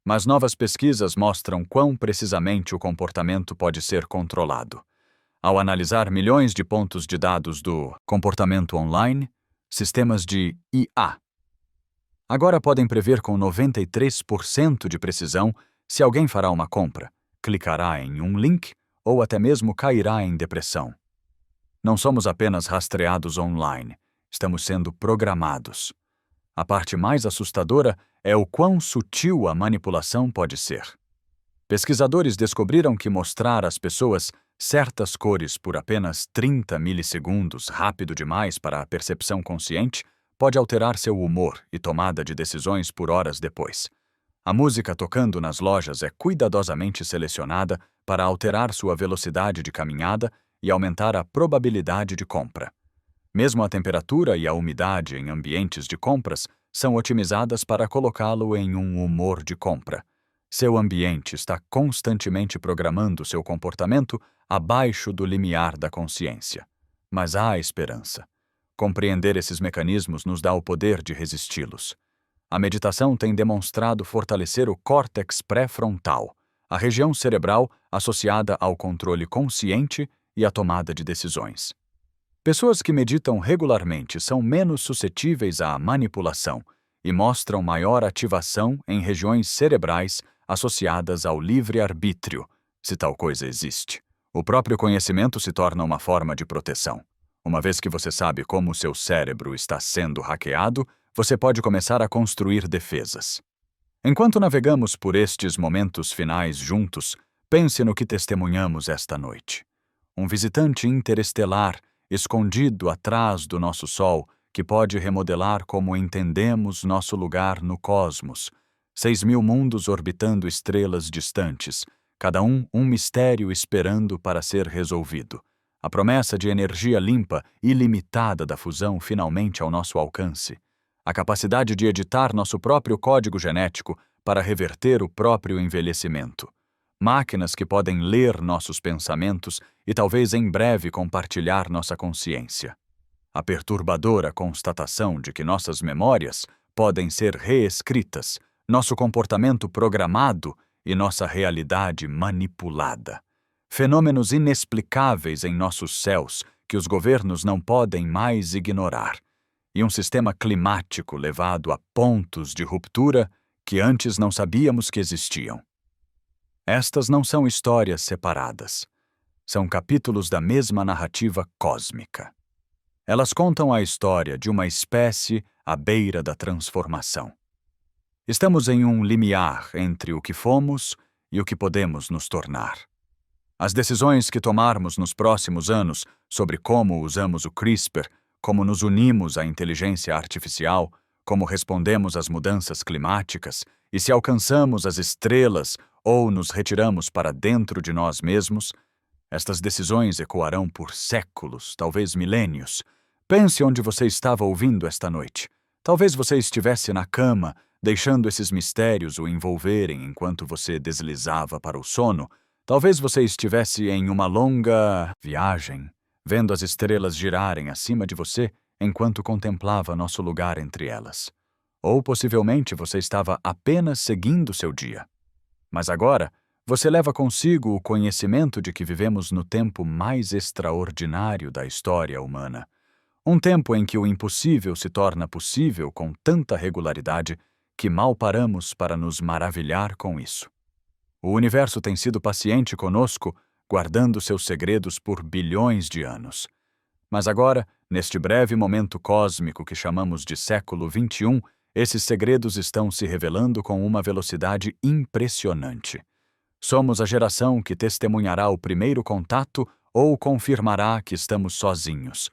Mas novas pesquisas mostram quão precisamente o comportamento pode ser controlado. Ao analisar milhões de pontos de dados do comportamento online, sistemas de IA agora podem prever com 93% de precisão se alguém fará uma compra, clicará em um link ou até mesmo cairá em depressão. Não somos apenas rastreados online, estamos sendo programados. A parte mais assustadora é o quão sutil a manipulação pode ser. Pesquisadores descobriram que mostrar às pessoas certas cores por apenas 30 milissegundos, rápido demais para a percepção consciente, pode alterar seu humor e tomada de decisões por horas depois. A música tocando nas lojas é cuidadosamente selecionada para alterar sua velocidade de caminhada e aumentar a probabilidade de compra. Mesmo a temperatura e a umidade em ambientes de compras são otimizadas para colocá-lo em um humor de compra. Seu ambiente está constantemente programando seu comportamento abaixo do limiar da consciência. Mas há esperança. Compreender esses mecanismos nos dá o poder de resisti-los. A meditação tem demonstrado fortalecer o córtex pré-frontal, a região cerebral associada ao controle consciente e à tomada de decisões. Pessoas que meditam regularmente são menos suscetíveis à manipulação e mostram maior ativação em regiões cerebrais associadas ao livre-arbítrio, se tal coisa existe. O próprio conhecimento se torna uma forma de proteção. Uma vez que você sabe como seu cérebro está sendo hackeado, você pode começar a construir defesas. Enquanto navegamos por estes momentos finais juntos, pense no que testemunhamos esta noite. Um visitante interestelar escondido atrás do nosso Sol, que pode remodelar como entendemos nosso lugar no cosmos. 6.000 mundos orbitando estrelas distantes, cada um mistério esperando para ser resolvido. A promessa de energia limpa, ilimitada da fusão finalmente ao nosso alcance. A capacidade de editar nosso próprio código genético para reverter o próprio envelhecimento. máquinas que podem ler nossos pensamentos e talvez em breve compartilhar nossa consciência. A perturbadora constatação de que nossas memórias podem ser reescritas, nosso comportamento programado e nossa realidade manipulada. Fenômenos inexplicáveis em nossos céus que os governos não podem mais ignorar, e um sistema climático levado a pontos de ruptura que antes não sabíamos que existiam. Estas não são histórias separadas. São capítulos da mesma narrativa cósmica. Elas contam a história de uma espécie à beira da transformação. Estamos em um limiar entre o que fomos e o que podemos nos tornar. As decisões que tomarmos nos próximos anos sobre como usamos o CRISPR, como nos unimos à inteligência artificial, como respondemos às mudanças climáticas e se alcançamos as estrelas ou nos retiramos para dentro de nós mesmos, estas decisões ecoarão por séculos, talvez milênios. Pense onde você estava ouvindo esta noite. Talvez você estivesse na cama, deixando esses mistérios o envolverem enquanto você deslizava para o sono. Talvez você estivesse em uma longa viagem, vendo as estrelas girarem acima de você enquanto contemplava nosso lugar entre elas. Ou possivelmente você estava apenas seguindo seu dia. Mas agora, você leva consigo o conhecimento de que vivemos no tempo mais extraordinário da história humana. Um tempo em que o impossível se torna possível com tanta regularidade que mal paramos para nos maravilhar com isso. O universo tem sido paciente conosco, guardando seus segredos por bilhões de anos. Mas agora, neste breve momento cósmico que chamamos de século XXI, esses segredos estão se revelando com uma velocidade impressionante. Somos a geração que testemunhará o primeiro contato ou confirmará que estamos sozinhos.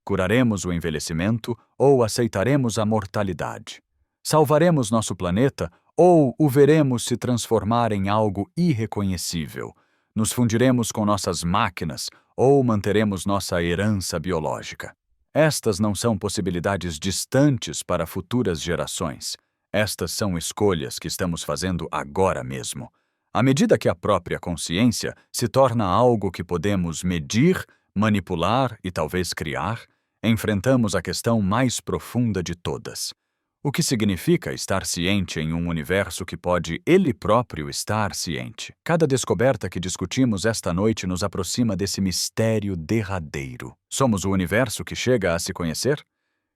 Curaremos o envelhecimento ou aceitaremos a mortalidade. Salvaremos nosso planeta ou o veremos se transformar em algo irreconhecível. Nos fundiremos com nossas máquinas ou manteremos nossa herança biológica. Estas não são possibilidades distantes para futuras gerações. Estas são escolhas que estamos fazendo agora mesmo. À medida que a própria consciência se torna algo que podemos medir, manipular e talvez criar, enfrentamos a questão mais profunda de todas. O que significa estar ciente em um universo que pode ele próprio estar ciente? Cada descoberta que discutimos esta noite nos aproxima desse mistério derradeiro. Somos o universo que chega a se conhecer?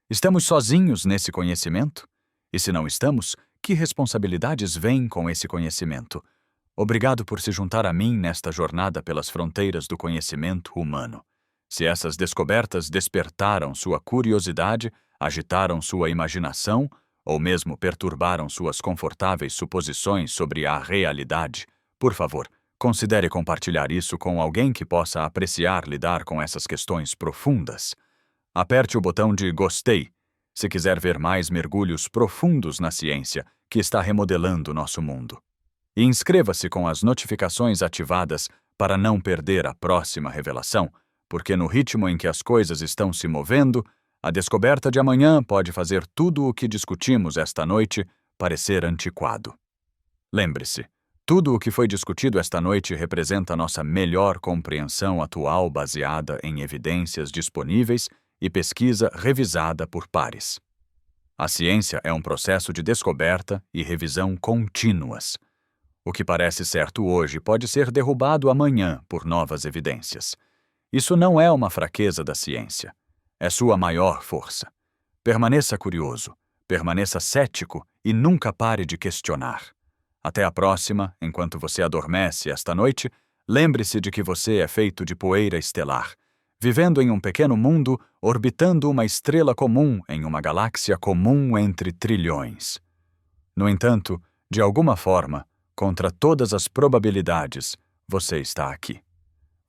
Estamos sozinhos nesse conhecimento? E se não estamos, que responsabilidades vêm com esse conhecimento? Obrigado por se juntar a mim nesta jornada pelas fronteiras do conhecimento humano. Se essas descobertas despertaram sua curiosidade, agitaram sua imaginação ou mesmo perturbaram suas confortáveis suposições sobre a realidade, por favor, considere compartilhar isso com alguém que possa apreciar lidar com essas questões profundas. Aperte o botão de gostei se quiser ver mais mergulhos profundos na ciência que está remodelando nosso mundo. E inscreva-se com as notificações ativadas para não perder a próxima revelação, porque no ritmo em que as coisas estão se movendo, a descoberta de amanhã pode fazer tudo o que discutimos esta noite parecer antiquado. Lembre-se, tudo o que foi discutido esta noite representa nossa melhor compreensão atual baseada em evidências disponíveis e pesquisa revisada por pares. A ciência é um processo de descoberta e revisão contínuas. O que parece certo hoje pode ser derrubado amanhã por novas evidências. Isso não é uma fraqueza da ciência. É sua maior força. Permaneça curioso, permaneça cético e nunca pare de questionar. Até a próxima, enquanto você adormece esta noite, lembre-se de que você é feito de poeira estelar, vivendo em um pequeno mundo, orbitando uma estrela comum em uma galáxia comum entre trilhões. No entanto, de alguma forma, contra todas as probabilidades, você está aqui.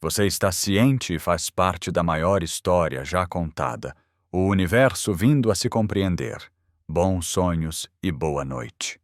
Você está ciente e faz parte da maior história já contada, o universo vindo a se compreender. Bons sonhos e boa noite.